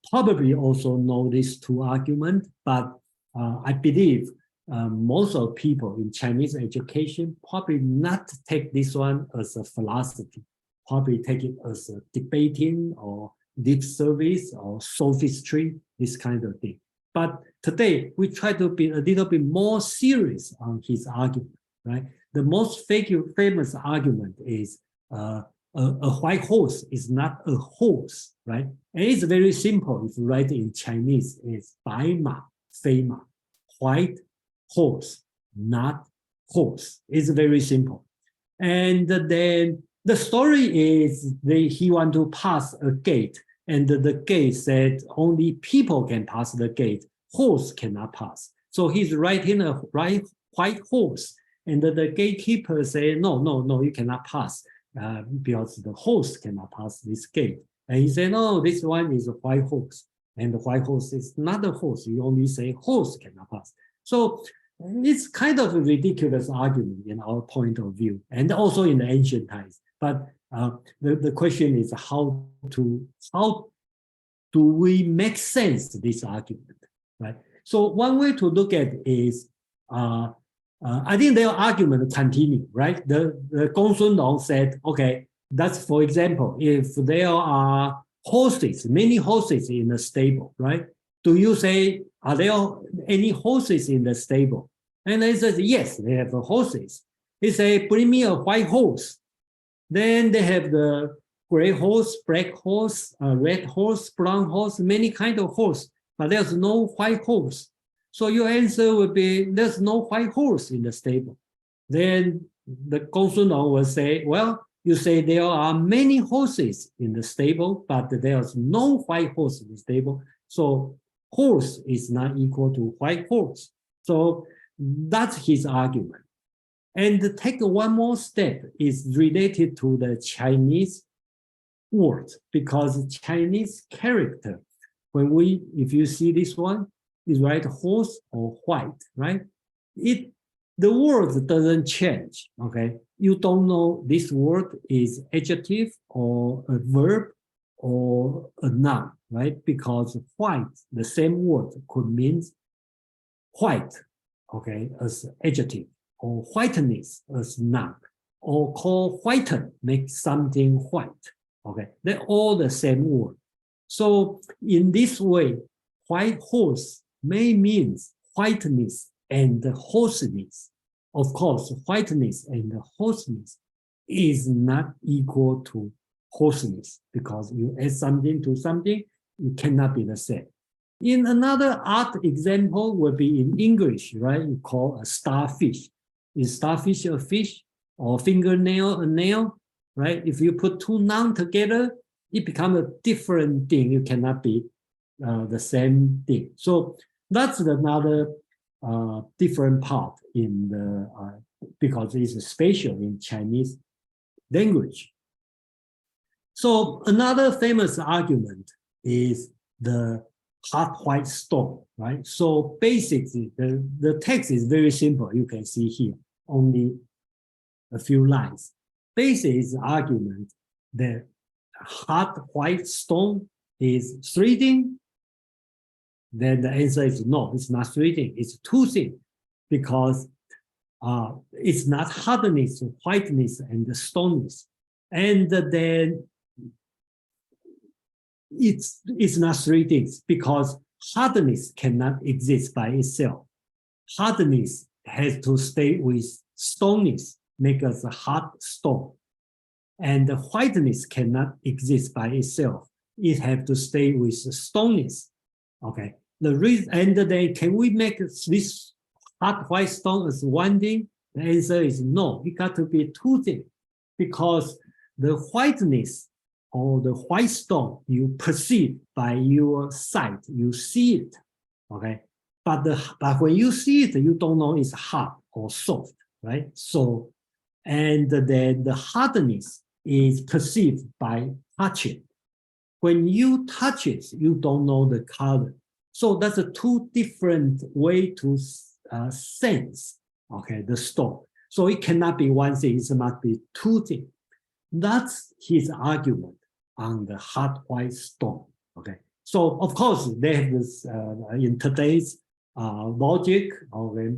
probably also know these two arguments, but I believe most of people in Chinese education probably not take this one as a philosophy, probably take it as a debating or lip service or sophistry, this kind of thing. But today, we try to be a little bit more serious on his argument, right? The most famous argument is a white horse is not a horse, right? And it's very simple. If you write it in Chinese, it's 白马非马, white horse, not horse. It's very simple. And then the story is he want to pass a gate, and the gate said only people can pass the gate, horse cannot pass. So he's riding a white horse, and the gatekeeper say, no, you cannot pass because the horse cannot pass this gate. And he said, no, this one is a white horse, and the white horse is not a horse. You only say horse cannot pass. So it's kind of a ridiculous argument in our point of view, and also in the ancient times. But the question is how do we make sense of this argument, right? So one way to look at it is, I think their argument continue, right? The Gong-Sun Long said, okay, that's for example, if there are horses, many horses in the stable, right? Do you say, are there any horses in the stable? And they says, yes, they have horses. He say, bring me a white horse. Then they have the gray horse, black horse, red horse, brown horse, many kind of horse, but there's no white horse. So your answer would be, there's no white horse in the stable. Then the Gong-Sun Long will say, well, you say there are many horses in the stable, but there's no white horse in the stable. So horse is not equal to white horse. So that's his argument. And take one more step is related to the Chinese word, because Chinese character, if you see this one, is right horse or white, right? The word doesn't change, okay? You don't know this word is adjective or a verb or a noun, right? Because white, the same word could mean white, okay, as adjective, or whiteness as noun, or call whiten, make something white, okay? They're all the same word. So in this way, white horse may mean whiteness and horseness. Of course, whiteness and horseness is not equal to horseness, because you add something to something, it cannot be the same. In another art example would be in English, right? You call a starfish. Is starfish a fish, or fingernail a nail, right? If you put two nouns together, it becomes a different thing. You cannot be the same thing. So that's another different part in the because it's spatial in Chinese language. So another famous argument is the hard white stone, right? So basically, the text is very simple. You can see here, only a few lines. Basically, is the argument that hard white stone is 3D. Then the answer is no, it's not 3D, it's 2D, because it's not hardness, whiteness, and the stoniness. And then it's not 3 things, because hardness cannot exist by itself. Hardness has to stay with stoniness, make us a hard stone. And the whiteness cannot exist by itself. It has to stay with stoniness. Okay. The reason, and then can we make this hard white stone as one thing? The answer is no. It got to be 2 things, because the whiteness or the white stone you perceive by your sight, you see it. Okay, but when you see it, you don't know it's hard or soft, right? So, and then the hardness is perceived by touching. When you touch it, you don't know the color. So that's a 2 different way to sense, okay, the stone. So it cannot be 1 thing, it must be 2 things. That's his argument on the hard white stone, okay. So of course, they have this, in today's logic, okay,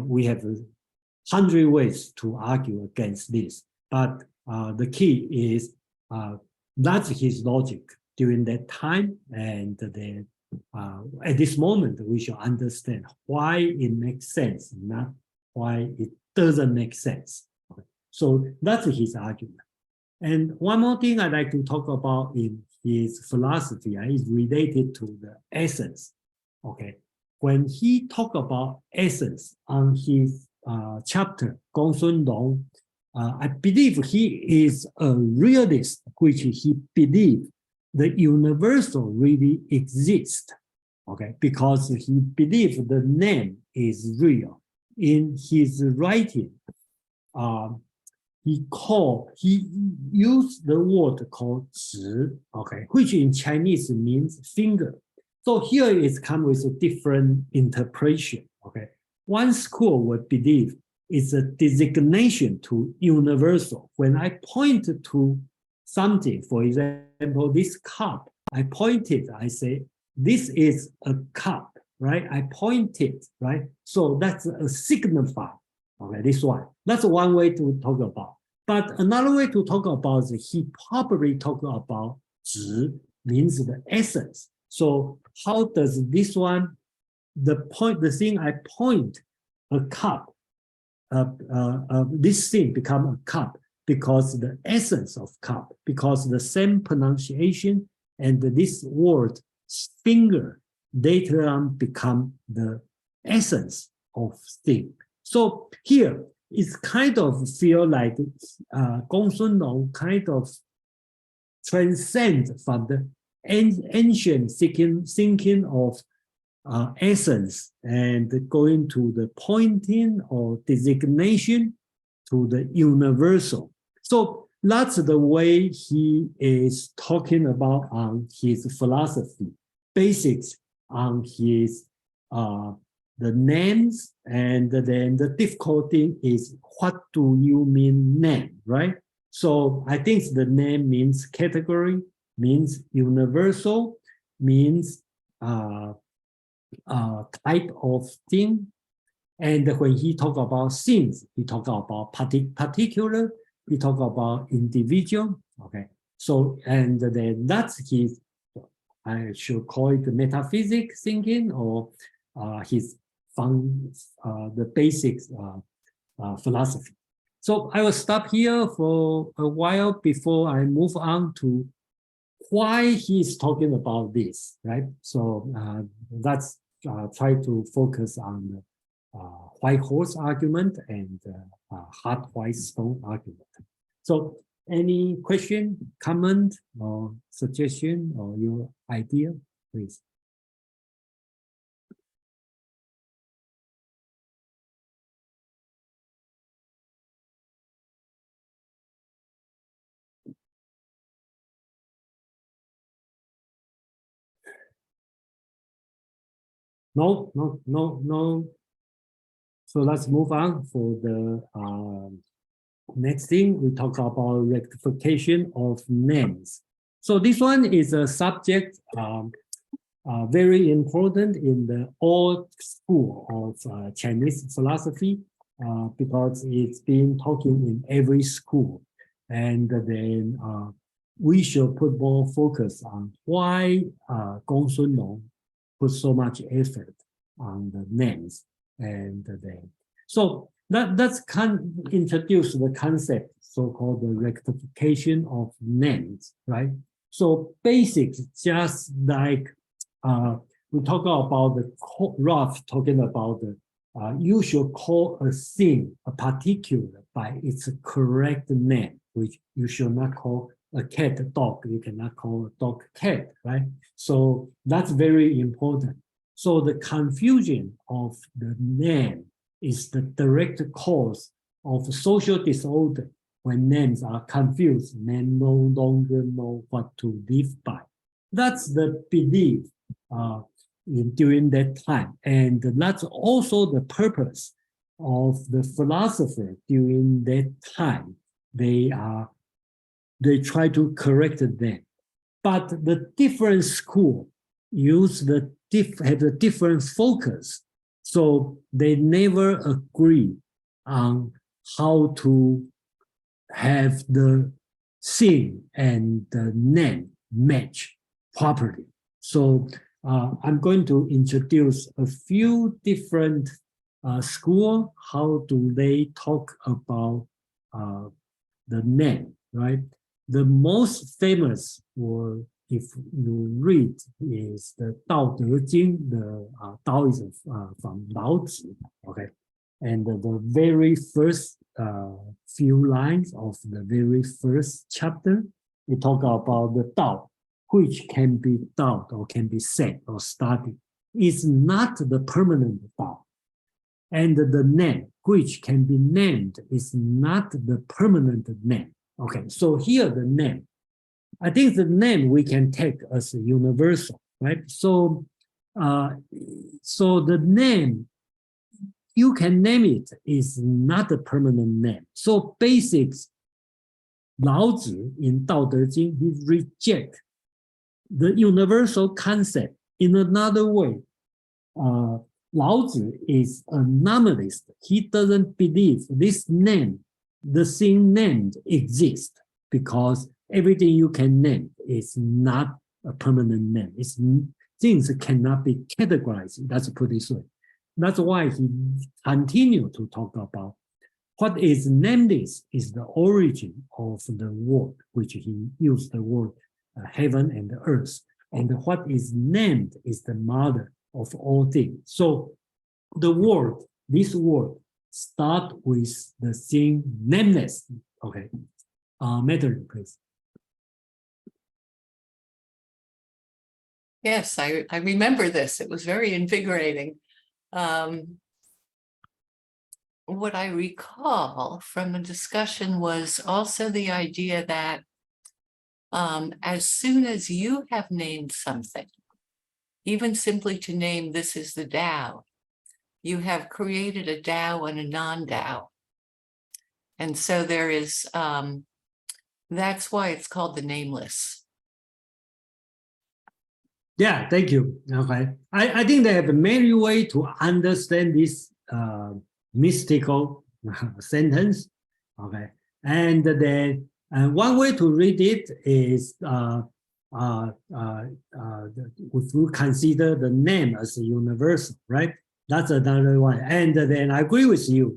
we have 100 ways to argue against this. But the key is that's his logic during that time, and then at this moment, we should understand why it makes sense, not why it doesn't make sense. Okay. So that's his argument. And one more thing I'd like to talk about in his philosophy is related to the essence. Okay. When he talked about essence on his chapter, Gong-Sun Long, I believe he is a realist, which he believes the universal really exists, okay, because he believes the name is real. In his writing, he used the word called 指, okay, which in Chinese means finger. So here it comes with a different interpretation, okay. One school would believe it's a designation to universal. When I point to something, for example, this cup, I point it, I say, this is a cup, right? I point it, right? So that's a signifier, okay, this one. That's one way to talk about. But another way to talk about is he probably talk about 指 means the essence. So how does this one, the thing I point, a cup, this thing become a cup? Because the essence of cup, because the same pronunciation and this word finger later on become the essence of thing. So here it's kind of feel like Gong-Sun Long kind of transcend from the ancient thinking of essence and going to the pointing or designation to the universal. So that's the way he is talking about on his philosophy, basics on his the names, and then the difficult thing is what do you mean name, right? So I think the name means category, means universal, means type of thing. And when he talk about things, he talk about particular, he talk about individual, okay? So, and then that's his, I should call it metaphysic thinking, or his the basics philosophy. So I will stop here for a while before I move on to why he's talking about this, right? So that's try to focus on the white horse argument and hard white stone argument. So any question, comment, or suggestion, or your idea, please. No. So let's move on for the next thing. We talk about rectification of names. So this one is a subject very important in the old school of Chinese philosophy because it's been talking in every school. And then we should put more focus on why Gong-Sun Long put so much effort on the names. And then, so that's introduce the concept, so-called the rectification of names, right? So basics, just like we talk about the Ralph talking about the you should call a thing, a particular, by its correct name, which you should not call a cat a dog. You cannot call a dog cat, right? So that's very important. So the confusion of the name is the direct cause of social disorder. When names are confused, men no longer know what to live by. That's the belief during that time. And that's also the purpose of the philosopher during that time. They try to correct them. But the different school use have a different focus. So they never agree on how to have the thing and the name match properly. So I'm going to introduce a few different schools. How do they talk about the name, right? The most famous, or if you read, is the Dao De Jing. The Dao is from Lao Tzu, okay? And the very first few lines of the very first chapter, we talk about the Dao, which can be taught or can be said or studied, is not the permanent Dao. And the name, which can be named, is not the permanent name. Okay, so here the name. I think the name we can take as a universal, right? So, so the name, you can name it, is not a permanent name. So basics, Lao Tzu in Dao De Jing, he reject the universal concept in another way. Lao Tzu is a nominalist. He doesn't believe this name, the thing named, exists, because everything you can name is not a permanent name. Things cannot be categorized. Let's put it this way. That's why he continued to talk about what is nameless is the origin of the word, which he used the word heaven and earth. And what is named is the mother of all things. So the word, this word, start with the thing nameless. Okay. Madeline, please. Yes, I remember this. It was very invigorating. What I recall from the discussion was also the idea that as soon as you have named something, even simply to name this is the Tao, you have created a Tao and a non-Tao. And so there is, that's why it's called the nameless. Yeah, thank you. Okay. I think they have many ways to understand this mystical sentence. Okay. And then one way to read it is if you consider the name as a universal, right? That's another one. And then I agree with you,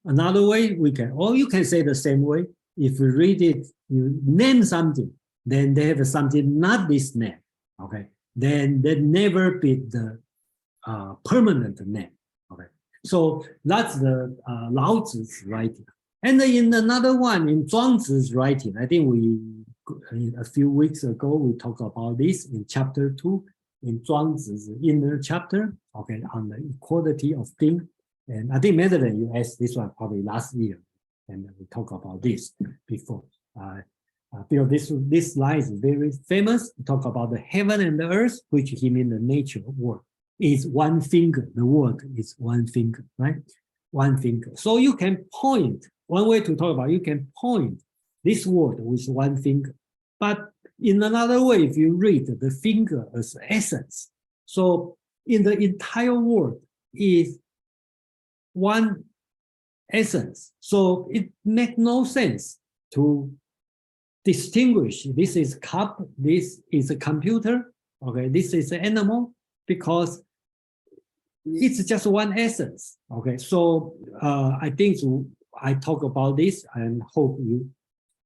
another way we can, or you can say the same way. If you read it, you name something, then they have something not this name, okay? Then they never be the permanent name, okay? So that's the Lao Tzu's writing. And in another one, in Zhuangzi's writing, I think a few weeks ago, we talked about this in chapter 2, in Zhuangzi's inner chapter, okay, on the equality of things. And I think, Madeline, you asked this one probably last year, and we talked about this before. Because this line is very famous. We talk about the heaven and the earth, which he means the nature of world. is one finger. The word is one finger, right? One finger. So you can point, one way to talk about, you can point this word with one finger. But in another way, if you read the finger as essence, so in the entire word is one essence. So it makes no sense to distinguish this is cup, this is a computer, okay, this is an animal, because it's just one essence. Okay, so I think I talk about this and hope you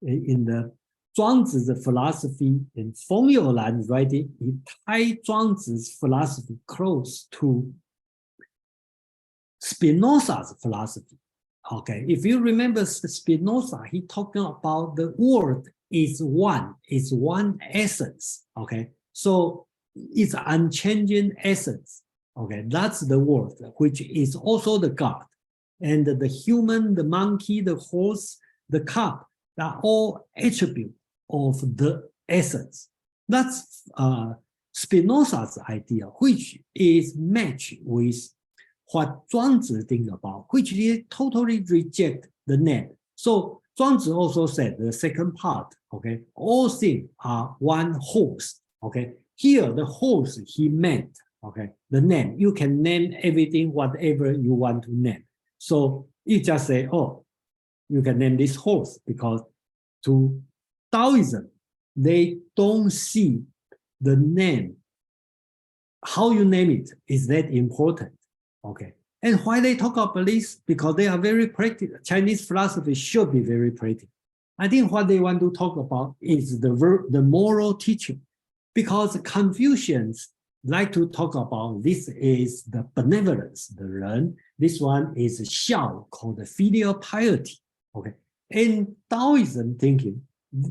in the 庄子 the philosophy in 冯友兰 writing, he tied 庄子's philosophy close to Spinoza's philosophy. Okay, if you remember Spinoza, he talking about the word is one essence. Okay, so it's unchanging essence. Okay, that's the word, which is also the God. And the human, the monkey, the horse, the cup, are all attributes of the essence. That's Spinoza's idea, which is matched with what 庄子think about, which they totally reject the name. So 庄子 also said the second part, okay, all things are one horse. Okay, here the horse he meant, okay, the name. You can name everything, whatever you want to name. So you just say, oh, you can name this horse, because to Taoism, they don't see the name. How you name it is that important. Okay. And why they talk about this? Because they are very practical. Chinese philosophy should be very practical. I think what they want to talk about is the moral teaching, because Confucians like to talk about this is the benevolence, the ren. This one is xiao, called the filial piety. Okay. In Taoism thinking,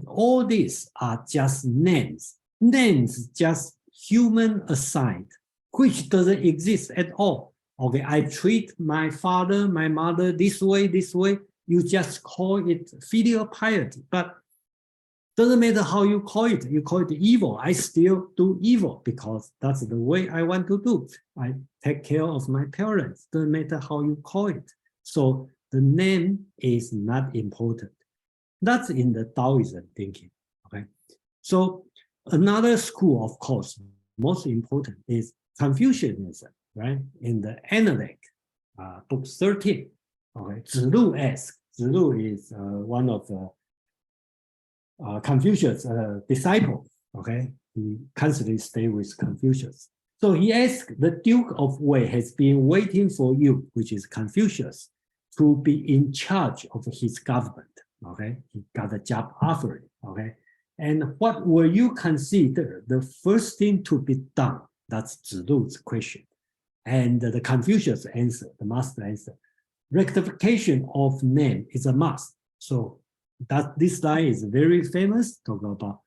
all these are just names. Names just human assigned, which doesn't exist at all. Okay, I treat my father, my mother this way. You just call it filial piety, but doesn't matter how you call it evil. I still do evil because that's the way I want to do. I take care of my parents. Doesn't matter how you call it. So the name is not important. That's in the Taoism thinking. Okay, so another school, of course, most important is Confucianism. Right, in the Analect, book 13, okay, 子路 asks, 子路 is one of the Confucius' disciple, okay, he constantly stay with Confucius. So he asked, the Duke of Wei has been waiting for you, which is Confucius, to be in charge of his government, okay, he got a job offering, okay, and what will you consider the first thing to be done? That's 子路's question. And the Confucius answer, the master answer, rectification of name is a must. So that this line is very famous, talk about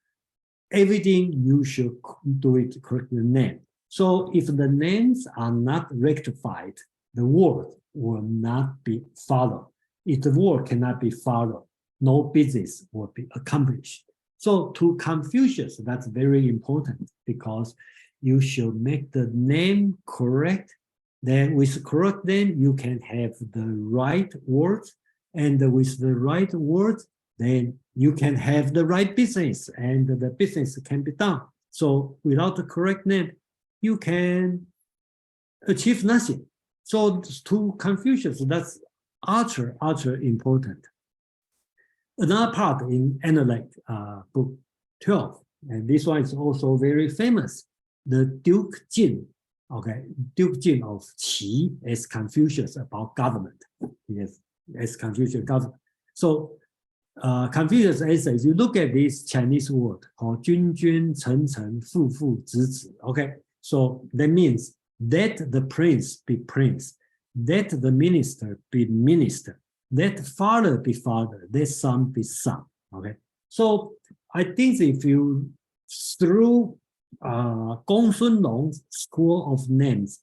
everything you should do it correct the name. So if the names are not rectified, the word will not be followed. If the word cannot be followed, no business will be accomplished. So to Confucius, that's very important, because you should make the name correct. Then with correct name, you can have the right words. And with the right words, then you can have the right business, and the business can be done. So without the correct name, you can achieve nothing. So to Confucius, that's ultra important. Another part in Analect, book 12, and this one is also very famous. The Duke Jin, okay, Duke Jin of Qi as Confucius about government. Yes, as Confucius government. So Confucius says, you look at this Chinese word called 君君臣臣父父子子. Okay, so that means let the prince be prince, let the minister be minister, let father be father, let son be son. Okay, so I think if you through Gong-Sun Long school of names,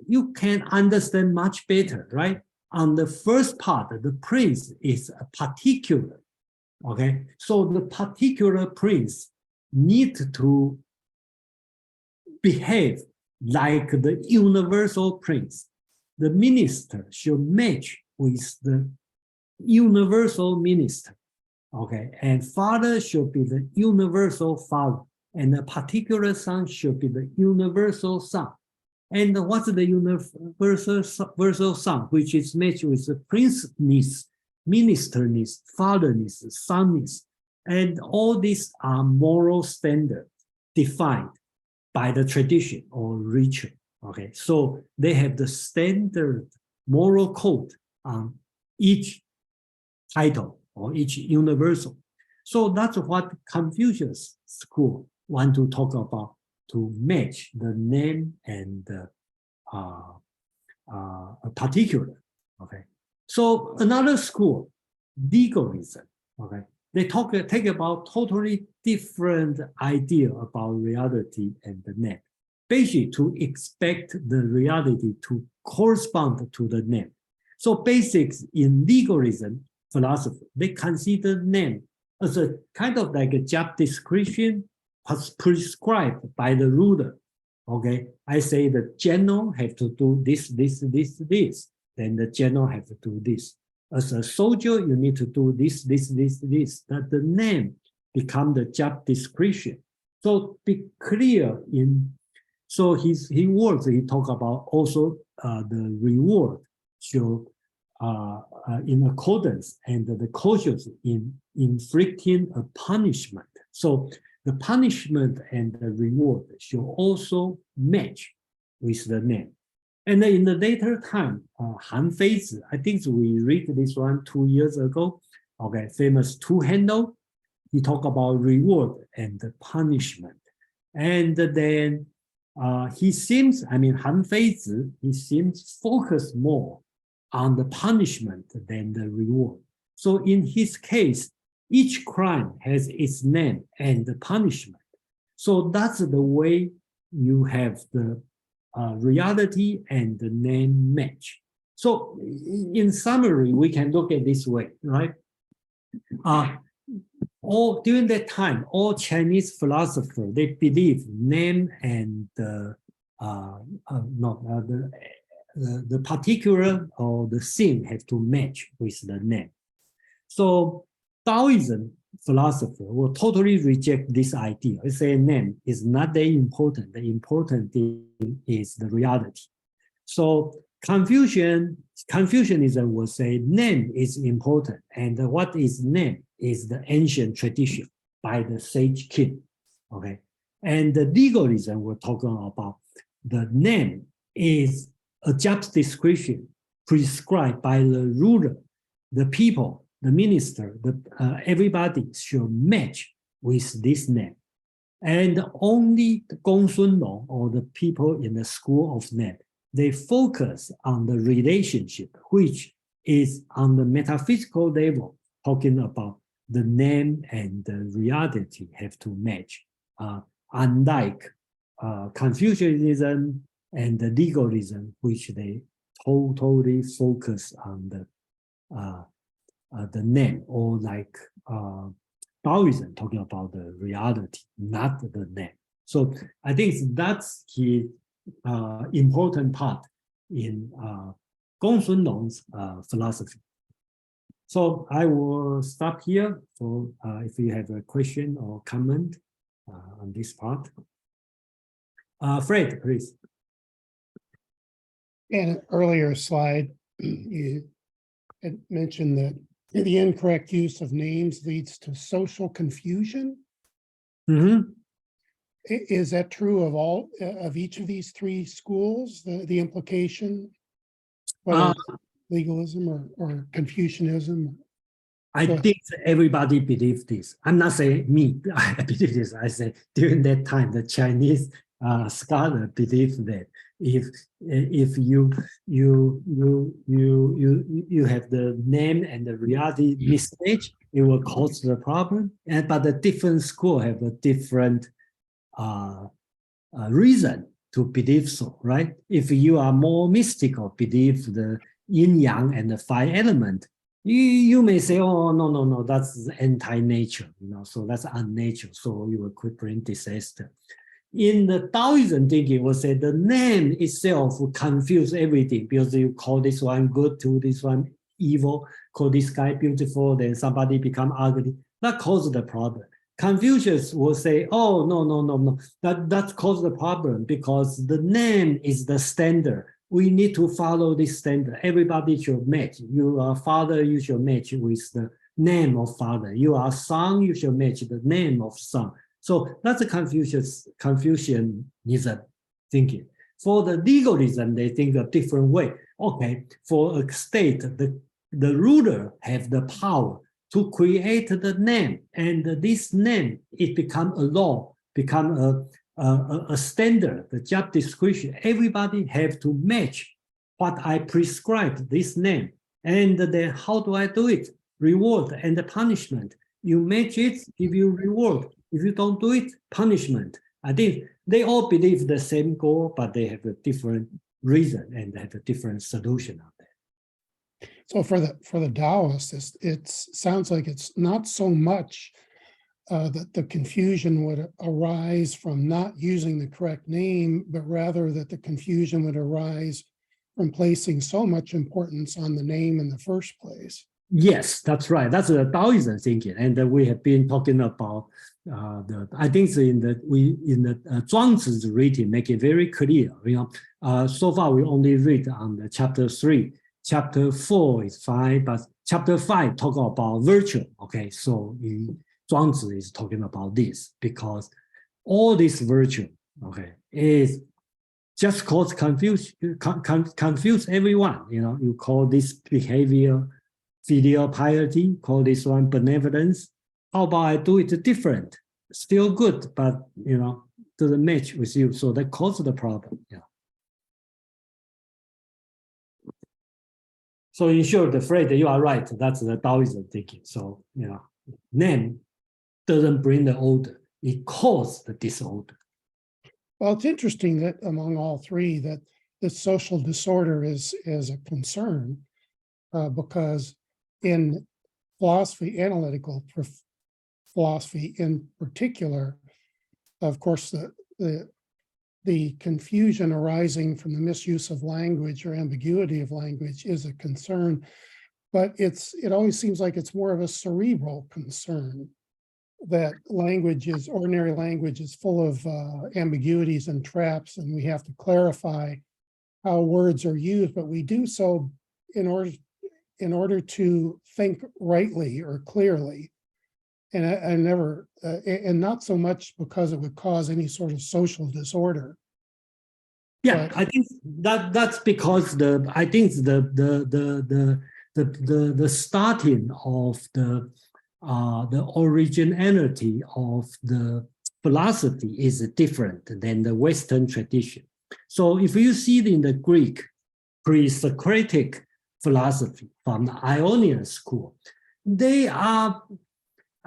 you can understand much better, right? On the first part, the prince is a particular, okay? So the particular prince need to behave like the universal prince. The minister should match with the universal minister. Okay, and father should be the universal father, and a particular son should be the universal son. And what's the universal son, which is matched with the princeness, ministerness, fatherness, sonness, and all these are moral standards defined by the tradition or ritual. Okay, so they have the standard moral code on each title or each universal. So that's what Confucius school want to talk about, to match the name and the particular. Okay, so another school, legalism. Okay, they take about totally different idea about reality and the name, basically to expect the reality to correspond to the name. So basics in legalism philosophy, they consider name as a kind of like a job description prescribed by the ruler. Okay, I say the general have to do this, this, this, this. Then the general have to do this. As a soldier, you need to do this, this, this, this. That the name become the job description. So be clear in. So his words, he talk about also the reward should in accordance and the cautious in inflicting a punishment. So the punishment and the reward should also match with the name. And then in the later time, Han Feizi, I think we read this one 2 years ago, okay, famous two-handle. He talked about reward and the punishment. And then he seems, I mean, Han Feizi, he seems focused more on the punishment than the reward. So in his case, each crime has its name and the punishment. So that's the way you have the reality and the name match. So in summary, we can look at this way, right? During that time, all Chinese philosophers, they believe name and the particular or the thing have to match with the name. So Taoism philosopher will totally reject this idea. They say name is not that important. The important thing is the reality. So Confucianism will say name is important, and what is name is the ancient tradition by the sage king. Okay, and the legalism we're talking about the name is a job description prescribed by the ruler, the people, the minister, everybody should match with this name. And only the Gong-Sun Long or the people in the school of name, they focus on the relationship, which is on the metaphysical level, talking about the name and the reality have to match. Unlike Confucianism and the legalism, which they totally focus on the name, or like Taoism talking about the reality, not the name. So I think that's the important part in Gong-Sun Long's philosophy. So I will stop here for if you have a question or comment on this part. Fred, please. In an earlier slide, you had mentioned that the incorrect use of names leads to social confusion. Mm-hmm. Is that true of all of each of these three schools? The implication, whether it's legalism or Confucianism? I think everybody believes this. I'm not saying me, I believe this. I say during that time, the Chinese scholar believe that if you have the name and the reality mismatch, it will cause the problem. But the different school have a different reason to believe so, right? If you are more mystical, believe the yin yang and the five element, you may say, oh, no, that's anti-nature, so that's unnatural, so you will could bring disaster. in the Taoism thinking, we say the name itself will confuse everything because you call this one good to this one evil, call this guy beautiful, then somebody become ugly. That causes the problem. Confucius will say, oh, no. That causes the problem because the name is the standard. We need to follow this standard. Everybody should match. You are father, you should match with the name of father. You are son, you should match the name of son. So that's a Confucianism thinking. For the legalism, they think a different way. Okay, for a state, the ruler have the power to create the name, and this name, it become a law, become a standard, the job description. Everybody have to match what I prescribed this name. And then how do I do it? Reward and the punishment. You match it, give you reward. If you don't do it, punishment. I think they all believe the same goal, but they have a different reason and have a different solution out there. So for the Taoists, it sounds like it's not so much that the confusion would arise from not using the correct name, but rather that the confusion would arise from placing so much importance on the name in the first place. Yes, that's right. That's the Taoism thinking, and we have been talking about I think in the Zhuangzi's reading make it very clear. So far we only read on the chapter 3. Chapter 4 is fine, but chapter 5 talk about virtue. Okay, so Zhuangzi is talking about this because all this virtue, okay, is just cause confuse everyone. You call this behavior filial piety, call this one benevolence. How about I do it different? Still good, but doesn't match with you. So that causes the problem. Yeah. So in short, Fred, you are right. That's the Taoism thinking. So name doesn't bring the order; it causes the disorder. Well, it's interesting that among all three, that this social disorder is a concern because in philosophy, analytical philosophy in particular, of course, the confusion arising from the misuse of language or ambiguity of language is a concern, but it always seems like it's more of a cerebral concern, that ordinary language is full of ambiguities and traps, and we have to clarify how words are used, but we do so in order to think rightly or clearly. And not so much because it would cause any sort of social disorder. Yeah, but I think that's because the starting of the originality of the philosophy is different than the Western tradition. So if you see it in the Greek pre-Socratic philosophy from the Ionian school,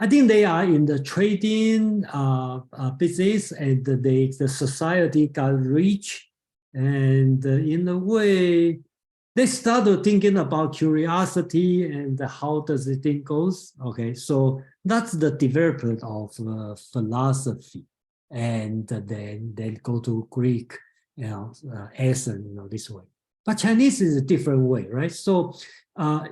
I think they are in the trading business, and the society got rich, and in a way, they started thinking about curiosity and how does the thing goes. Okay, so that's the development of philosophy, and then go to Greek, essence, this way. But Chinese is a different way, right? So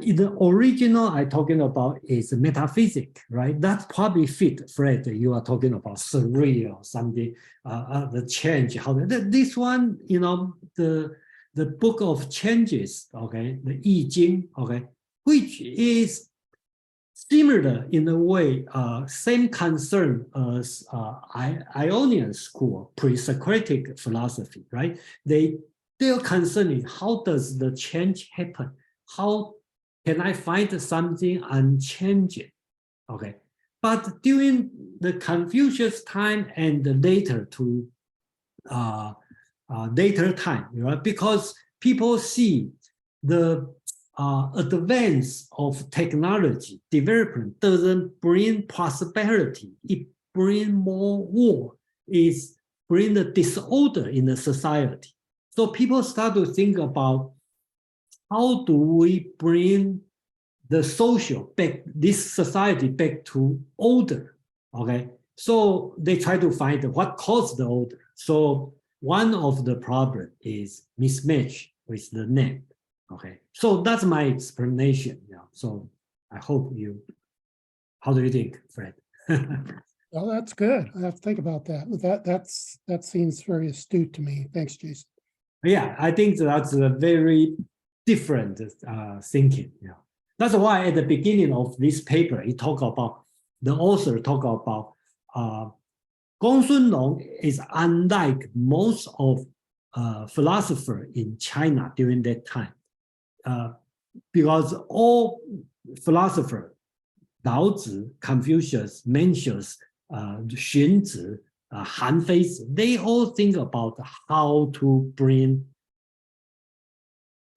in the original I'm talking about is metaphysics, right? That probably fit, Fred, you are talking about surreal, something, the change. This one, the book of changes, okay, the I Ching, okay, which is similar in a way, same concern as Ionian school, pre-Socratic philosophy, right? Their concern is how does the change happen? How can I find something unchanging? Okay, but during the Confucius time and later to later time, right? Because people see the advance of technology development doesn't bring prosperity; it brings more war. It brings the disorder in the society. So people start to think about how do we bring the social back, this society back to order, okay? So they try to find what caused the order. So one of the problem is mismatch with the name. Okay, so that's my explanation. Yeah. So I hope you. How do you think, Fred? Well, that's good. I have to think about that. But that seems very astute to me. Thanks, Jason. Yeah, I think that's a very different thinking. Yeah, that's why at the beginning of this paper, the author talk about Gong-Sun Long is unlike most of philosophers in China during that time, because all philosophers, Lao Tzu, Confucius, Mencius, Xunzi, Han Feizi, they all think about how to bring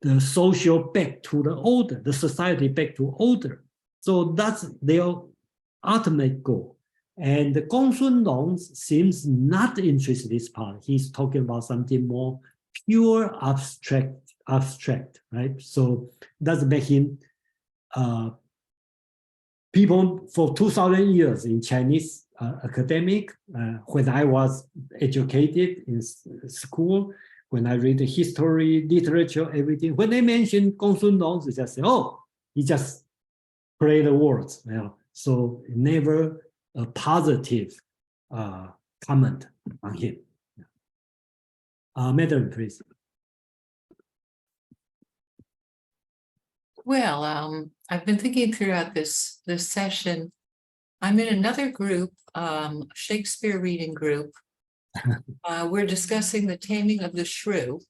the social back to the order, the society back to order. So that's their ultimate goal. And the Gong-Sun Long seems not interested in this part. He's talking about something more pure abstract, right? So that's make him people for 2,000 years in Chinese academic, when I was educated in school, when I read the history, literature, everything, when they mention Gong-Sun Long, they just say, oh, he just play the words. You know? So never a positive comment on him. Madam, please. Well, I've been thinking throughout this session. I'm in another group, Shakespeare reading group. We're discussing The Taming of the Shrew.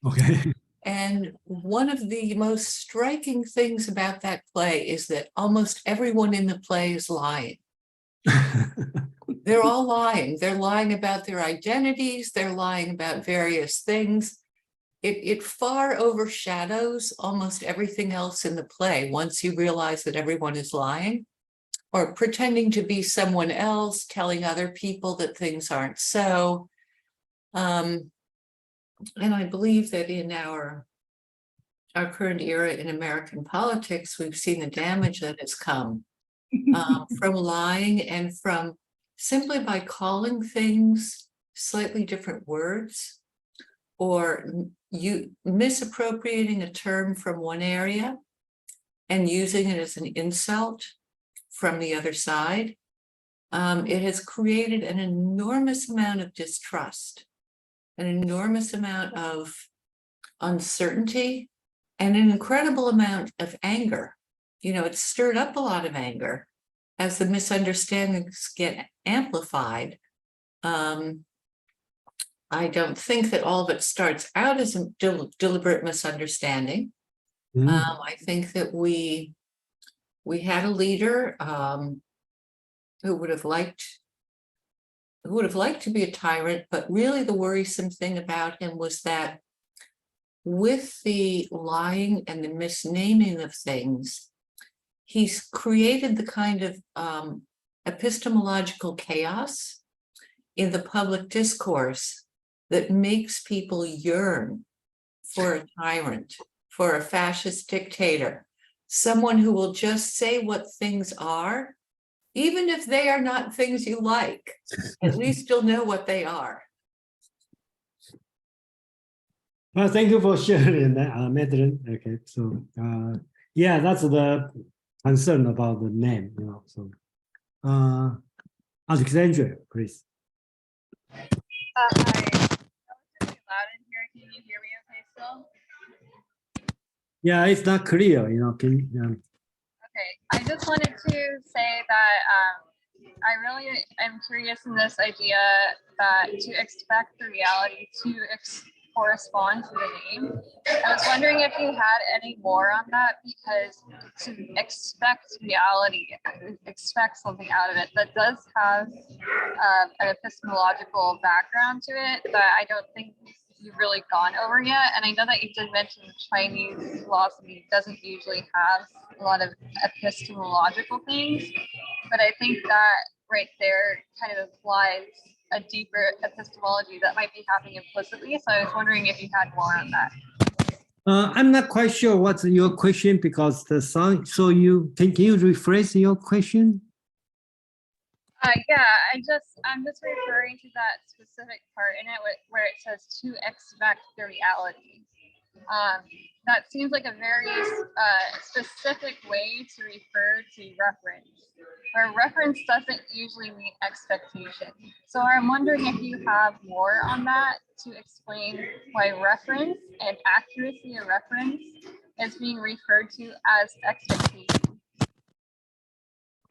Okay. And one of the most striking things about that play is that almost everyone in the play is lying. They're all lying. They're lying about their identities. They're lying about various things. It far overshadows almost everything else in the play once you realize that everyone is lying or pretending to be someone else, telling other people that things aren't so. And I believe that in our current era in American politics, we've seen the damage that has come from lying and from simply by calling things slightly different words, or you misappropriating a term from one area and using it as an insult from the other side. It has created an enormous amount of distrust, an enormous amount of uncertainty, and an incredible amount of anger. You know, it's stirred up a lot of anger as the misunderstandings get amplified. I don't think that all of it starts out as a deliberate misunderstanding. I think that we had a leader who would have liked to be a tyrant, but really the worrisome thing about him was that with the lying and the misnaming of things, he's created the kind of epistemological chaos in the public discourse that makes people yearn for a tyrant, for a fascist dictator, someone who will just say what things are, even if they are not things you like. At least you'll know what they are. Well, thank you for sharing that, Madeline. Okay, so yeah, that's the concern about the name, you know. So, Alexandra, please. Hi. It's really loud in here. Can you hear me okay still? Yeah, it's not clear, you know. Okay. I just wanted to say that I really am curious in this idea that to expect the reality to correspond to the name. I was wondering if you had any more on that, because to expect reality, expect something out of it, that does have an epistemological background to it that I don't think you've really gone over yet. And I know that you did mention Chinese philosophy doesn't usually have a lot of epistemological things, but I think that right there kind of implies a deeper epistemology that might be happening implicitly. So I was wondering if you had more on that. I'm not quite sure what's your question because the song. So can you rephrase your question? Yeah, I'm just referring to that specific part in it where it says to expect the reality. That seems like a very specific way to refer to reference, where reference doesn't usually mean expectation. So I'm wondering if you have more on that to explain why reference and accuracy of reference is being referred to as expectation.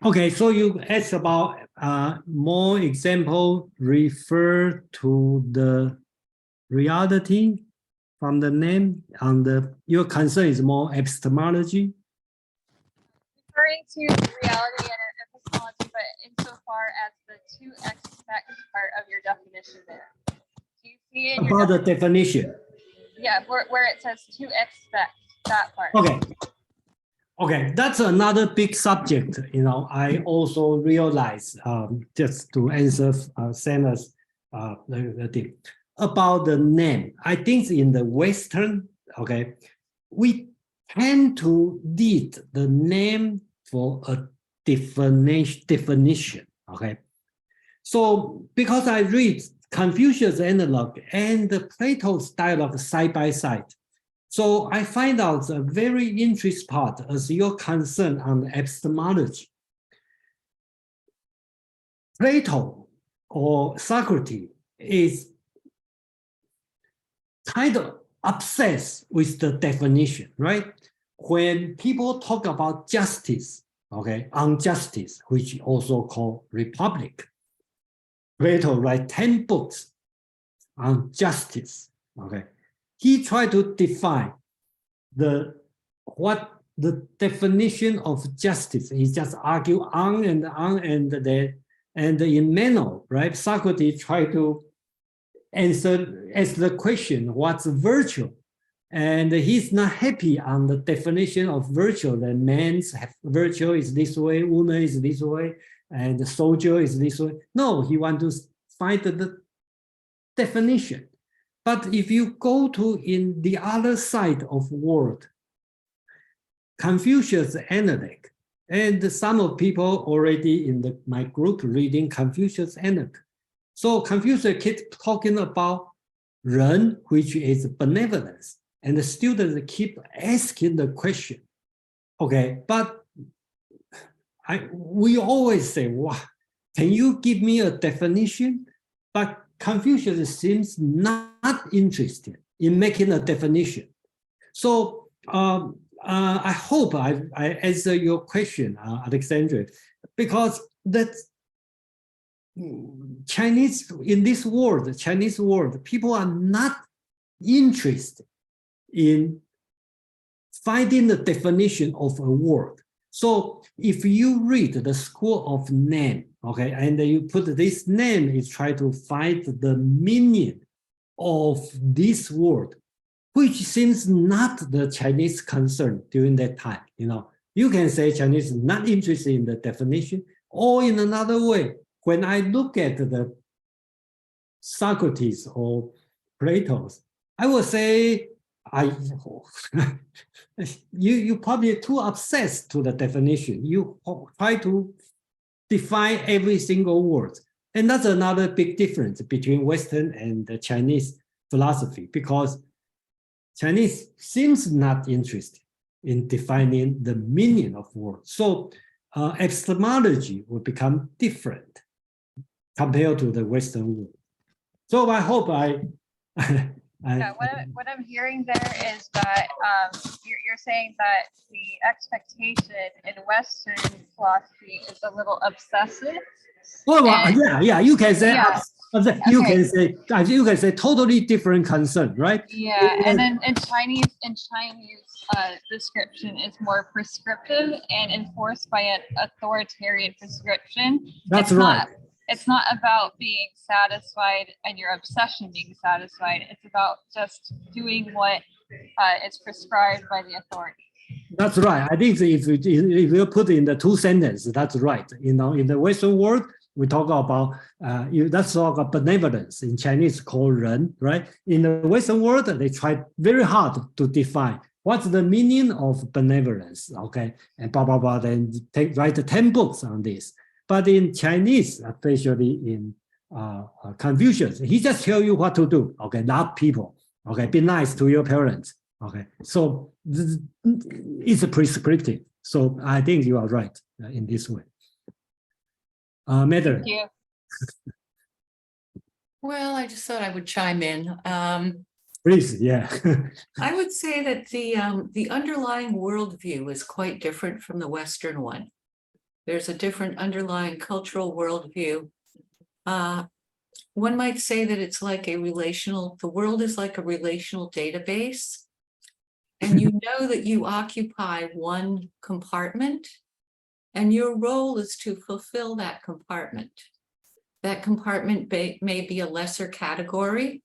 Okay, so you asked about more example refer to the reality from the name, and your concern is more epistemology. Referring to reality and epistemology, but insofar as the to expect part of your definition there. Do you see it in your About the definition. Yeah, where it says to expect, that part. Okay. Okay, that's another big subject. You know, I also realize just to answer Sanna's the thing about the name. I think in the Western, okay, we tend to need the name for a definition. Okay, so because I read Confucius Analog and Plato's Dialogue side by side. So I find out a very interesting part as your concern on epistemology. Plato or Socrates is kind of obsessed with the definition, right? When people talk about justice, okay, on justice, which also called republic, Plato write 10 books on justice, okay? He tried to define what the definition of justice. He just argue on and in Meno, right? Socrates tried to ask the question, what's virtue? And he's not happy on the definition of virtue. That man's virtue is this way, woman is this way, and the soldier is this way. No, he wants to find the definition. But if you go to in the other side of world, Confucius Analog, and some of people already in my group reading Confucius Analog. So Confucius keeps talking about Ren, which is benevolence, and the students keep asking the question. Okay, but we always say, wow, can you give me a definition? But Confucius seems not interested in making a definition. So I hope I answer your question, Alexandra, because that Chinese, in this world, Chinese world, people are not interested in finding the definition of a word. So if you read the School of Name, okay, and you put this name, is try to find the meaning of this word, which seems not the Chinese concern during that time. You know, you can say Chinese is not interested in the definition, or in another way, when I look at the Socrates or Plato's, I would say you probably too obsessed to the definition. You try to define every single word. And that's another big difference between Western and the Chinese philosophy, because Chinese seems not interested in defining the meaning of words. So epistemology will become different compared to the Western world. So I hope yeah, what I'm hearing there is that you're saying that the expectation in Western philosophy is a little obsessive. Well, yeah, you can say, Yeah. you Okay. can say totally different concern, right? Yeah, and then in Chinese description is more prescriptive and enforced by an authoritarian prescription. That's It's right. It's not about being satisfied and your obsession being satisfied. It's about just doing what is prescribed by the authority. That's right. I think if you put in the two sentences, that's right. You know, in the Western world, we talk about that's talk about benevolence. In Chinese, called Ren, right? In the Western world, they try very hard to define what's the meaning of benevolence. Okay, and blah blah blah. Then write 10 books on this. But in Chinese, especially in Confucius, he just tell you what to do. Okay, love people. Okay, be nice to your parents. Okay, so it's prescriptive. So I think you are right in this way. Madeline. Thank you. Well, I just thought I would chime in. Please, yeah. I would say that the underlying worldview is quite different from the Western one. There's a different underlying cultural worldview. One might say that it's like the world is like a relational database. And you know that you occupy one compartment, and your role is to fulfill that compartment. That compartment may be a lesser category.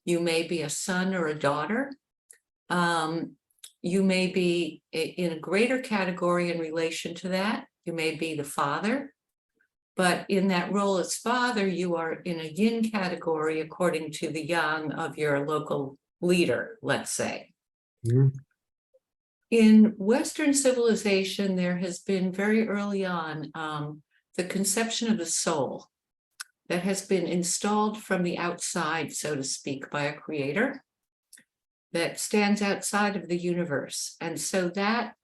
You may be a son or a daughter. You may be in a greater category in relation to that. You may be the father. But in that role as father, you are in a yin category according to the yang of your local leader, let's say. Mhm. In Western civilization, there has been very early on the conception of the soul that has been installed from the outside, so to speak, by a creator that stands outside of the universe. And so that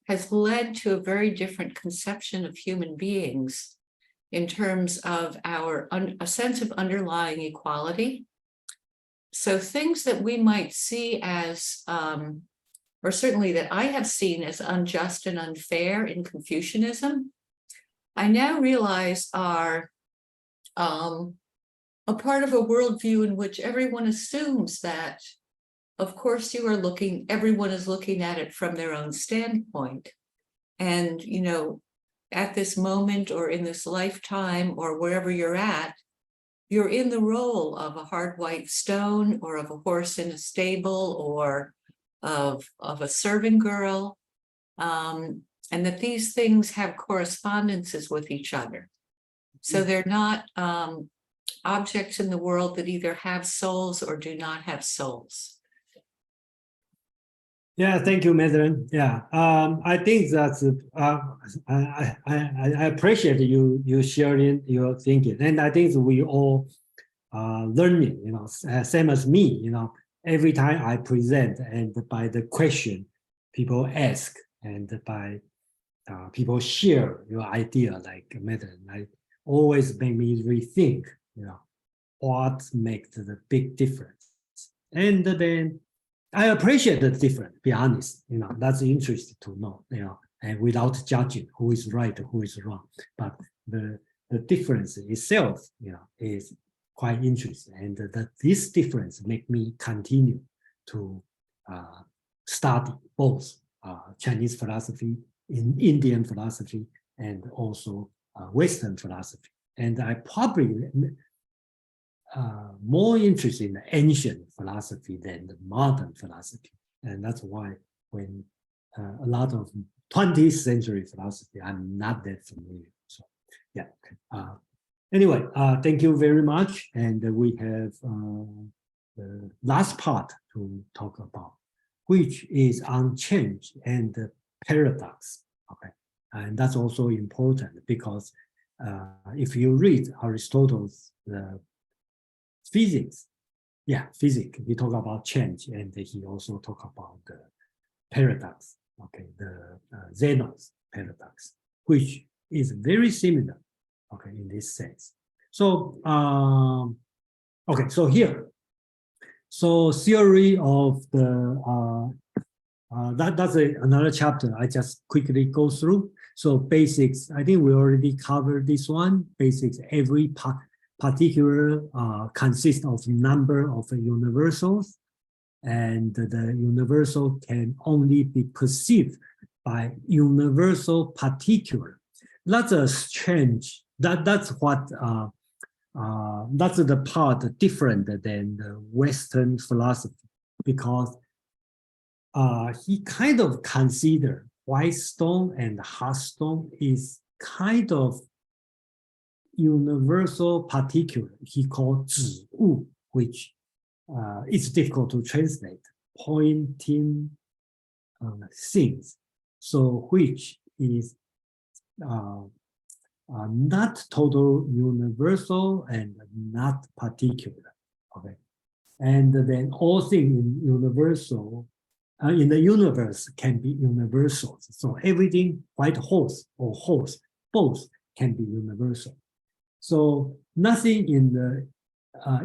has led to a very different conception of human beings in terms of a sense of underlying equality. So things that we might see as, or certainly that I have seen as unjust and unfair in Confucianism, I now realize are a part of a worldview in which everyone assumes that, of course, everyone is looking at it from their own standpoint. And, you know, at this moment or in this lifetime or wherever you're in the role of a hard white stone or of a horse in a stable or of a serving girl, and that these things have correspondences with each other. So they're not objects in the world that either have souls or do not have souls. Yeah, thank you, Madeline. Yeah, I think that's I appreciate you sharing your thinking, and I think we all learning. You know, same as me. You know, every time I present, and by the question people ask, and by people share your idea, like Madeline, like always make me rethink. You know, what makes the big difference, and then I appreciate the difference, be honest, you know, that's interesting to know, you know, and without judging who is right, who is wrong. But the difference itself, you know, is quite interesting. And this difference make me continue to study both Chinese philosophy, Indian philosophy, and also Western philosophy. And I probably more interested in the ancient philosophy than the modern philosophy. And that's why when a lot of 20th century philosophy, I'm not that familiar. So yeah. Anyway, thank you very much. And we have the last part to talk about, which is on change and the paradox. Okay. And that's also important because if you read Aristotle's physics, he talk about change, and he also talk about the paradox, okay, the Zeno's paradox, which is very similar, okay, in this sense. So, okay, so here, so theory of the, that's another chapter I just quickly go through. So basics, I think we already covered this one. Basics, every particular consists of number of universals, and the universal can only be perceived by universal particular. That's a strange. That's what that's the part different than the Western philosophy, because he kind of consider white stone and hard stone is kind of universal particular. He called 指物, which it's difficult to translate, pointing things. So which is not total universal and not particular. Okay, and then all things in universal in the universe can be universal. So everything, white horse or horse, both can be universal. So nothing in the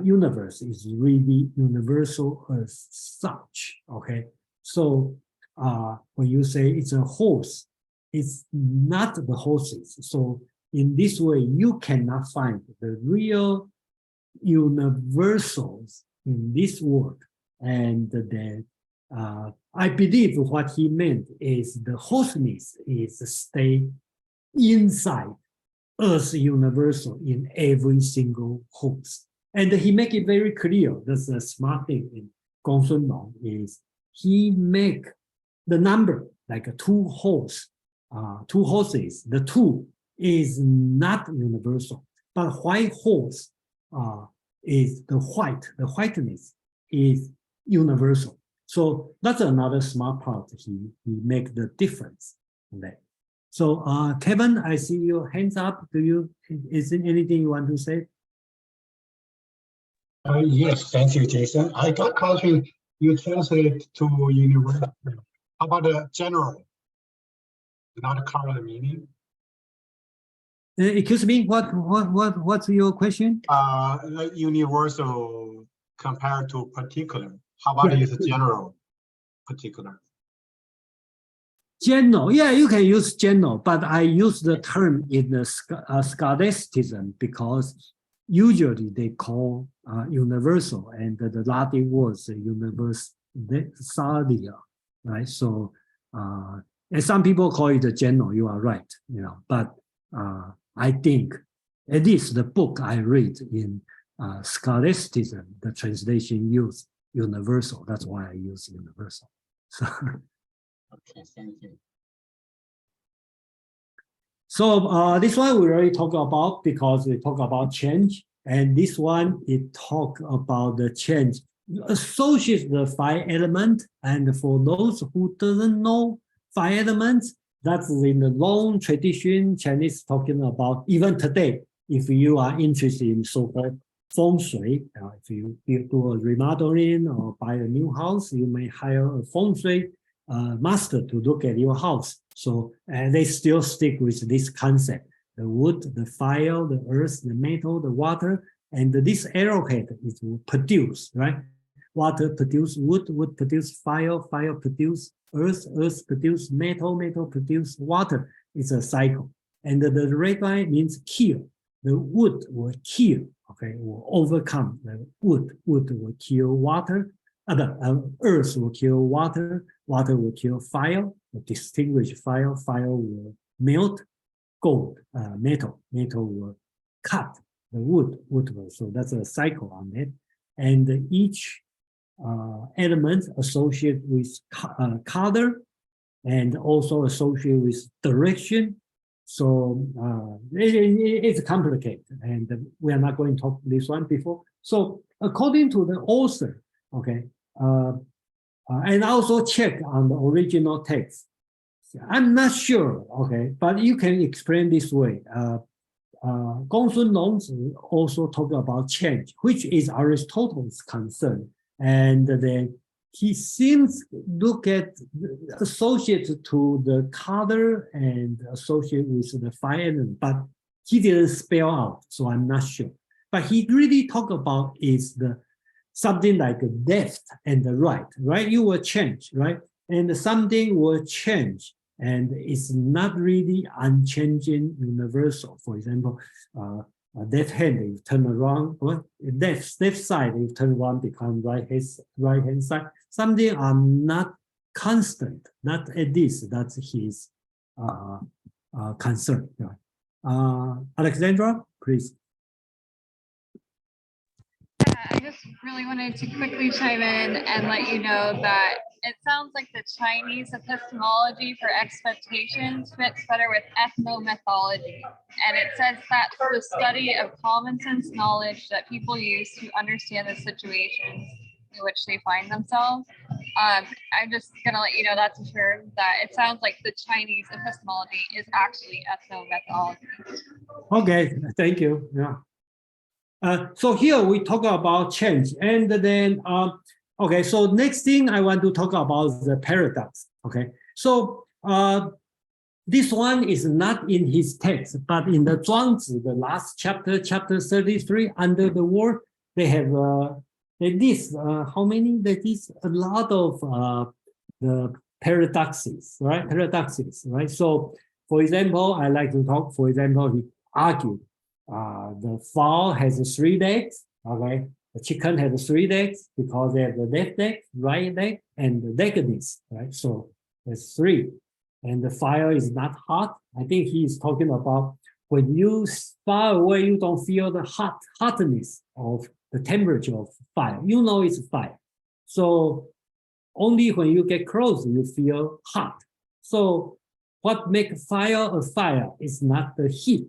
universe is really universal as such. Okay, so when you say it's a horse, it's not the horses. So in this way, you cannot find the real universals in this world. And then I believe what he meant is the horseness is stay inside as universal in every single horse. And he make it very clear. That's a smart thing in Gong-Sun Long is he make the number like a two horses. The two is not universal, but white horse is the white. The whiteness is universal. So that's another smart part. He make the difference in that. So Kevin, I see your hands up. Is there anything you want to say? Yes, thank you, Jason. I got question. You translate to universal. How about the general? Not current meaning. Excuse me. What's your question? Universal compared to particular. How about use general, particular? General, yeah, you can use general, but I use the term in the scholasticism because usually they call universal, and the Latin words universalia, right? So, and some people call it a general. You are right, but I think at least the book I read in scholasticism, the translation used universal. That's why I use universal. So. Okay, thank you. So this one we already talked about because we talk about change, and this one it talk about the change associates the 5 elements. And for those who doesn't know 5 elements, that's in the long tradition Chinese talking about. Even today, if you are interested in so-called feng shui, if you do a remodeling or buy a new house, you may hire a feng shui master to look at your house. So they still stick with this concept: the wood, the fire, the earth, the metal, the water, and this arrowhead is produce, right? Water produce wood, wood produce fire, fire produce earth, earth produce metal, metal produce water. It's a cycle. And the red line means kill. The wood will kill, okay, will overcome. The wood will kill water. Earth will kill water, water will kill fire, will distinguish fire, fire will melt gold, metal will cut the wood will. So that's a cycle on it. And each element associated with color and also associated with direction. So it's complicated, and we are not going to talk this one before. So according to the author, okay, and also check on the original text. I'm not sure, okay, but you can explain this way. Gong-Sun Long Zi also talked about change, which is Aristotle's concern. And then he seems look at associated to the color and associated with the fire, but he didn't spell out, so I'm not sure. But he really talked about is the something like left and the right? You will change, right? And something will change, and it's not really unchanging universal. For example, left hand, you turn around, or left side, you turn around, become right hand side. Something are not constant, not at least that's his concern. Alexandra, please. I just really wanted to quickly chime in and let you know that it sounds like the Chinese epistemology for expectations fits better with ethnomythology. And it says that's the study of common sense knowledge that people use to understand the situations in which they find themselves. I'm just gonna let you know that's a term that it sounds like the Chinese epistemology is actually ethnomethodology. Okay, thank you. Yeah. So here we talk about change, and then okay. So next thing I want to talk about the paradox. Okay, so this one is not in his text, but in the Zhuangzi, the last chapter, chapter 33, under the word, they have they list how many? There is a lot of the paradoxes, right? Paradoxes, right? So, for example, I like to talk. For example, he argued the fowl has 3 legs. Okay, the chicken has 3 legs because they have the left leg, right leg, and the legness, right? So there's 3. And the fire is not hot. I think he is talking about when you far away, you don't feel the hotness of the temperature of fire. You know it's fire. So only when you get close, you feel hot. So what makes fire a fire is not the heat,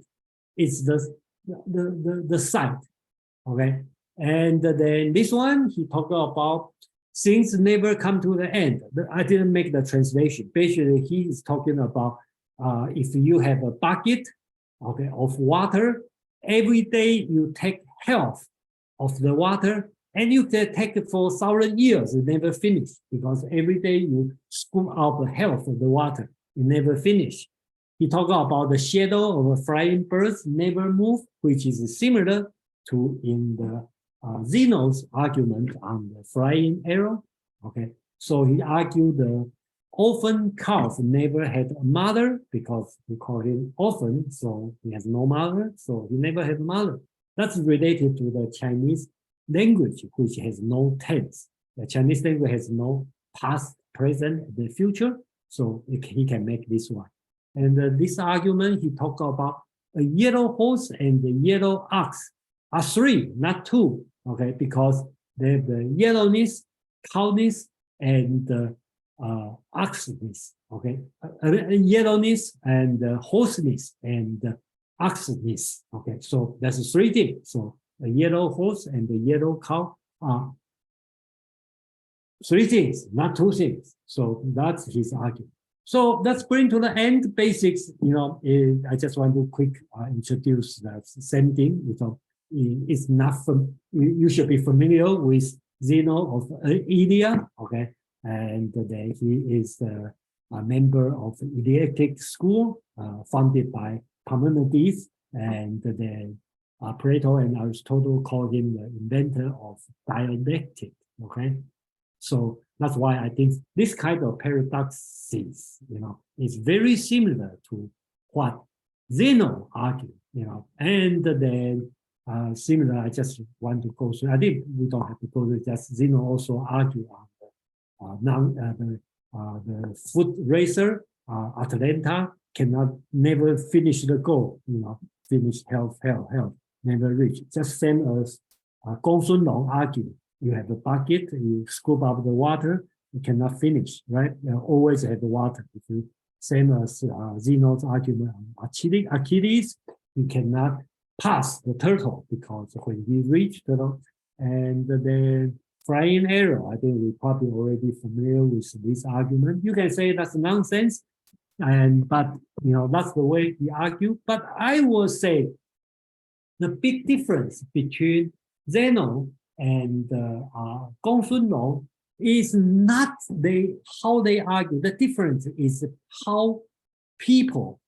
it's the sight. Okay. And then this one, he talked about things never come to the end. I didn't make the translation. Basically, he is talking about if you have a bucket, okay, of water, every day you take half of the water, and you can take it for 1,000 years, it never finish, because every day you scoop out the half of the water, you never finish. He talked about the shadow of a flying bird never move, which is similar to in the Zeno's argument on the flying arrow. Okay, so he argued the orphan calf never had a mother because we call him orphan, so he has no mother, so he never had a mother. That's related to the Chinese language, which has no tense. The Chinese language has no past, present, and the future, so he can make this one. And this argument, he talked about a yellow horse and the yellow ox are 3, not 2. Okay, because they have the yellowness, cowness, and oxness. Okay, yellowness and horseness and oxness. Okay, so that's 3 things. So a yellow horse and the yellow cow are 3 things, not 2 things. So that's his argument. So let's bring to the end basics. You know, I just want to quick introduce the same thing. You know, it's not you should be familiar with Zeno of Ilya, okay, and then he is a member of the Dialectic school founded by Parmenides, and then Plato and Aristotle called him the inventor of dialectic. Okay, so that's why I think this kind of paradoxes, you know, is very similar to what Zeno argued, you know, and then similar. I just want to go through. I think we don't have to go through. Just Zeno also argued on the foot racer Atlanta cannot never finish the goal. You know, finish health, never reach. Just same as Gong-Sun Long argued. You have a bucket, you scoop up the water, you cannot finish, right? You always have the water. If you, same as Zeno's argument on Achilles, you cannot pass the turtle because when he reached turtle, and the flying arrow, I think we're probably already familiar with this argument. You can say that's nonsense, but you know that's the way he argued. But I will say the big difference between Zeno and Gong-Sun Long is not how they argue. The difference is how people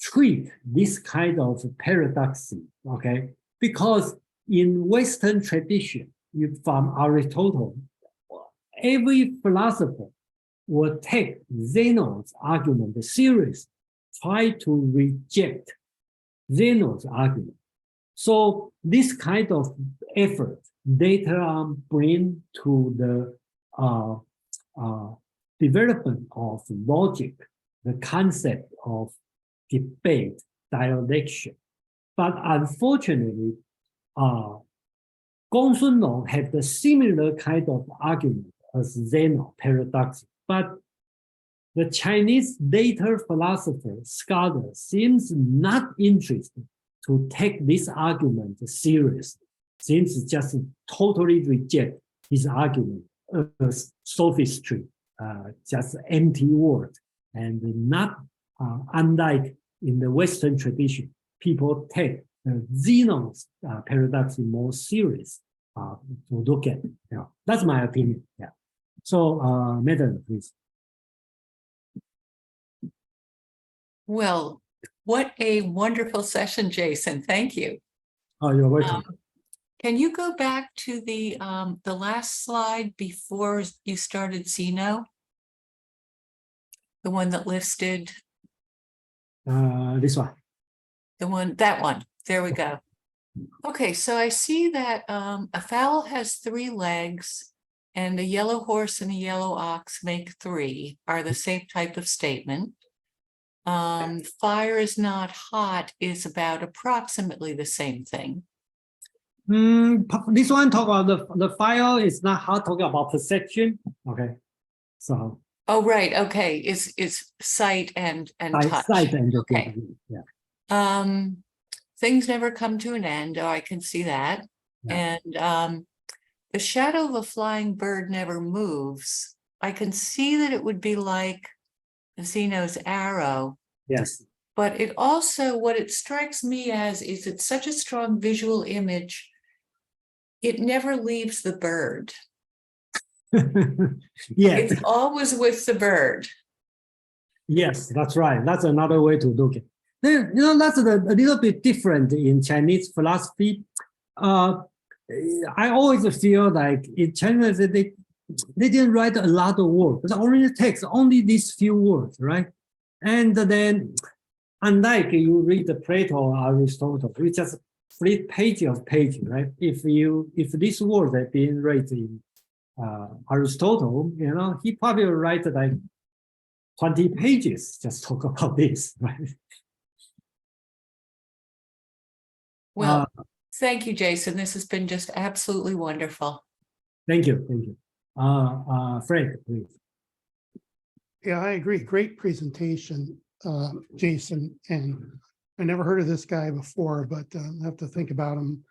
treat this kind of paradox, okay? Because in Western tradition, from Aristotle, every philosopher will take Zeno's argument serious, try to reject Zeno's argument. So this kind of effort later on bring to the development of logic, the concept of debate, dialectician. But unfortunately, Gong-Sun Long had the similar kind of argument as Zeno, paradox. But the Chinese later philosopher, scholar, seems not interested to take this argument seriously, seems just totally reject his argument sophistry, just empty word, and not unlike in the Western tradition, people take Zenon's paradox more serious to look at. That's my opinion. Yeah. So, Madam, please. Well, what a wonderful session, Jason. Thank you. Oh, you're welcome. Can you go back to the last slide before you started Zeno? The one that listed This one. that one. There we go. Okay, so I see that a fowl has 3 legs and a yellow horse and a yellow ox make 3 are the same type of statement. Fire is not hot is about approximately the same thing. This one talk about the fire is not hot, talking about perception. Okay, so Oh, right. Okay, it's sight and touch. sight and Okay. Yeah. Things never come to an end. Oh, I can see that. Yeah. And the shadow of a flying bird never moves. I can see that it would be like Zeno's arrow. Yes. But it also, what it strikes me as is it's such a strong visual image. It never leaves the bird. Yes. It's always with the bird. Yes, that's right. That's another way to look at it. Then, that's a little bit different in Chinese philosophy. I always feel like in China, they didn't write a lot of words. The original text, only these few words, right? And then, unlike you read the Plato or Aristotle, you just flip page of page, right? If this word had been written in Aristotle, he probably would write like 20 pages just talk about this, right? Well, thank you, Jason. This has been just absolutely wonderful. Thank you. Thank you. Frank, please. Yeah, I agree. Great presentation, Jason. And I never heard of this guy before, but I have to think about him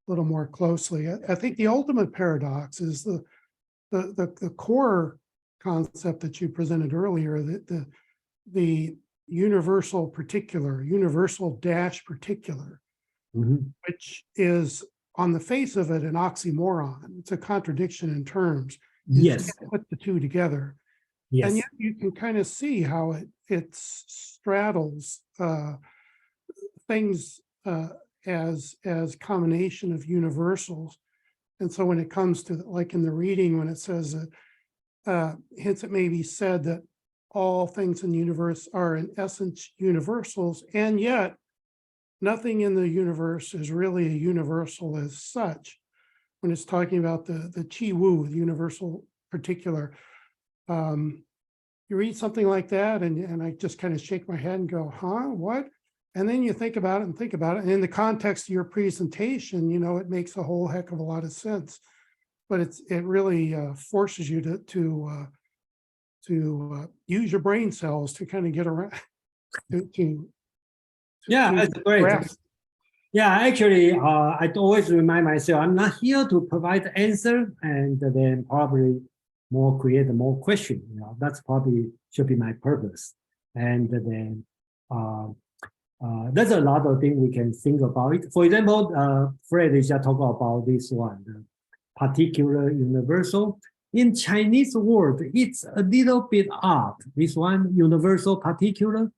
a little more closely. I think the ultimate paradox is the core concept that you presented earlier, that the universal particular, universal dash particular, which is on the face of it an oxymoron. It's a contradiction in terms. Yes. Put the two together. Yes. And yet you can kind of see how it straddles things as combination of universals. And so when it comes to, like in the reading, when it says that hence it may be said that all things in the universe are in essence universals, and yet nothing in the universe is really a universal as such. When it's talking about the Chi Wu, the universal particular, you read something like that and I just kind of shake my head and go, huh, what? And then you think about it and think about it. And in the context of your presentation, it makes a whole heck of a lot of sense. But it really forces you to use your brain cells to kind of get around Yeah, that's great. grasp. Yeah, actually, I always remind myself, I'm not here to provide the answer and then probably create more question. That's probably should be my purpose. And then there's a lot of things we can think about it. For example, Fred is just talking about this one, the particular universal. In Chinese word, it's a little bit odd. This one, universal particular.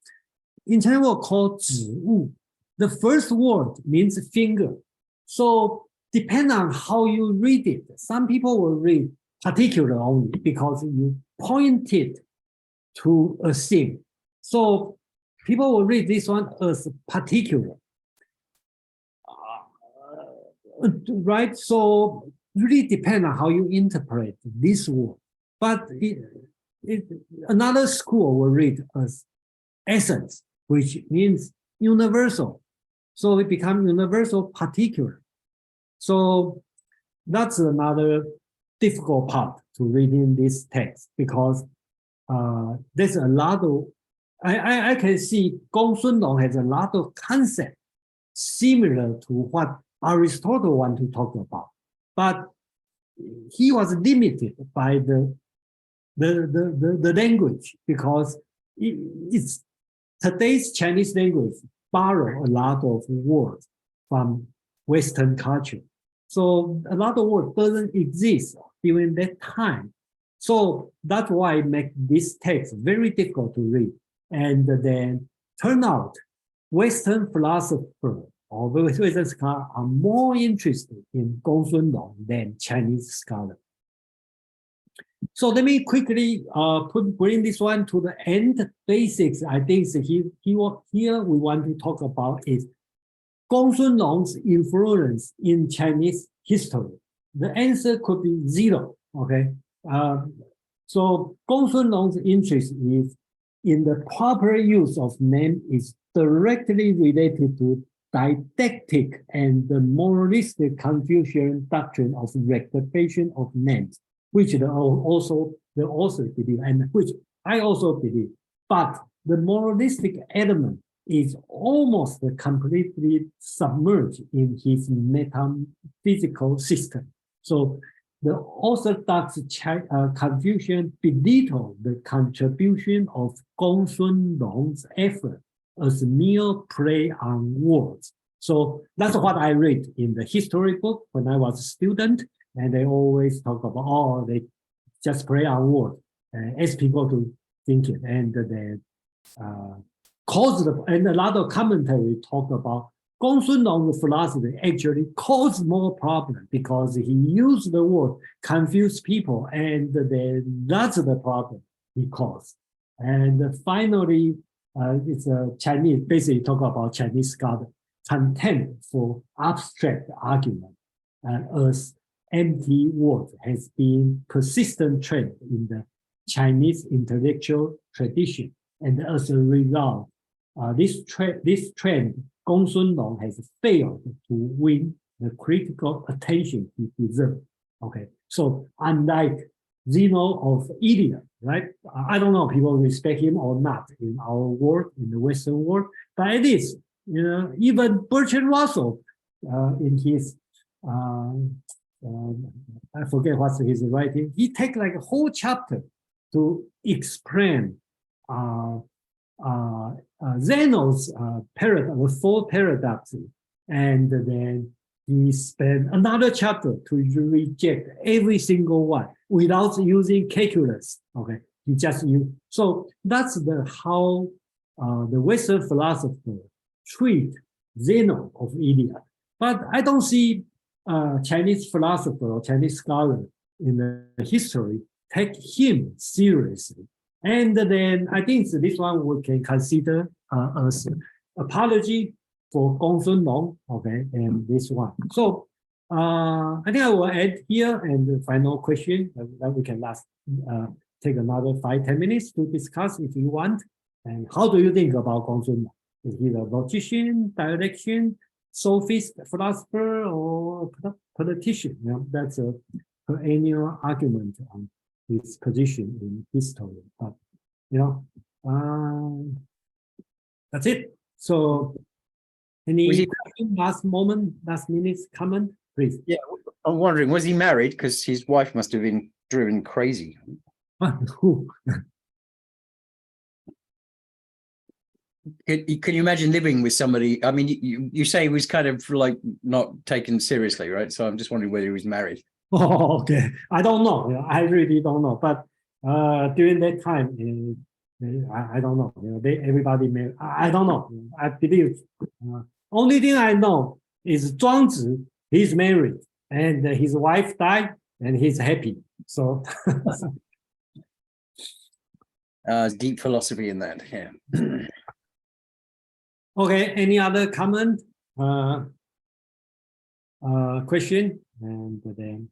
In Chinese word called 指物. The first word means finger. So depending on how you read it, some people will read particular only because you pointed to a thing. So people will read this one as particular. Right? So really depend on how you interpret this word. But another school will read as essence, which means universal. So it becomes universal particular. So that's another difficult part to reading this text because there's a lot of, I can see Gong-Sun Long has a lot of concepts similar to what Aristotle want to talk about. But he was limited by the language, because it's today's Chinese language borrow a lot of words from Western culture. So a lot of words doesn't exist during that time. So that's why it makes this text very difficult to read. And then turn out Western philosophers or Western scholars are more interested in Gong-Sun Long than Chinese scholars. So let me quickly bring this one to the end. Basics, I think here we want to talk about is Gong-Sun Long's influence in Chinese history. The answer could be 0, okay? So Gong-Sun Long's interest is in the proper use of name is directly related to didactic and the moralistic Confucian doctrine of rectification of names, which the author believe, and which I also believe. But the moralistic element is almost completely submerged in his metaphysical system. So the Orthodox Confucian belittle the contribution of Gong-Sun Long's effort as mere play on words. So that's what I read in the history book when I was a student, and they always talk about, oh, they just play on words, ask people to think it, and then and a lot of commentary talk about Gong-Sun Long's philosophy actually caused more problems because he used the word confuse people, and then that's the problem he caused. And finally, it's a Chinese, basically talk about Chinese scholar contempt for abstract argument as empty words has been persistent trend in the Chinese intellectual tradition. And as a result, this trend, Gong-Sun Long has failed to win the critical attention he deserved. Okay, so unlike Zeno of Iliad, right? I don't know if people respect him or not in our world, in the Western world, but at least, you know, even Bertrand Russell in his, I forget what's his writing, he take like a whole chapter to explain Zeno's paradox, the 4 paradoxes, and then he spent another chapter to reject every single one without using calculus. Okay, he just used. So that's how the Western philosopher treat Zeno of Iliad. But I don't see Chinese philosopher or Chinese scholar in the history take him seriously. And then I think this one we can consider as apology for Gong-Sun Long, okay, and this one. So I think I will end here, and the final question that we can take another 5-10 minutes to discuss if you want. And how do you think about Gong-Sun Long? Is he a logician, dialectician, sophist, philosopher, or politician? You know, that's a perennial argument on his position in history. But you know, that's it. So any question, last minute comment, please? Yeah, I'm wondering, was he married? Because his wife must have been driven crazy. Who? Can you imagine living with somebody? I mean, you say he was kind of like not taken seriously, right? So I'm just wondering whether he was married. Oh, okay. I don't know. You know, I really don't know. But during that time, I don't know. You know, everybody may. I don't know. I believe. Only thing I know is Zhuangzi. He's married, and his wife died, and he's happy. So. Deep philosophy in that. Yeah. Okay. Any other comment? Question, and then.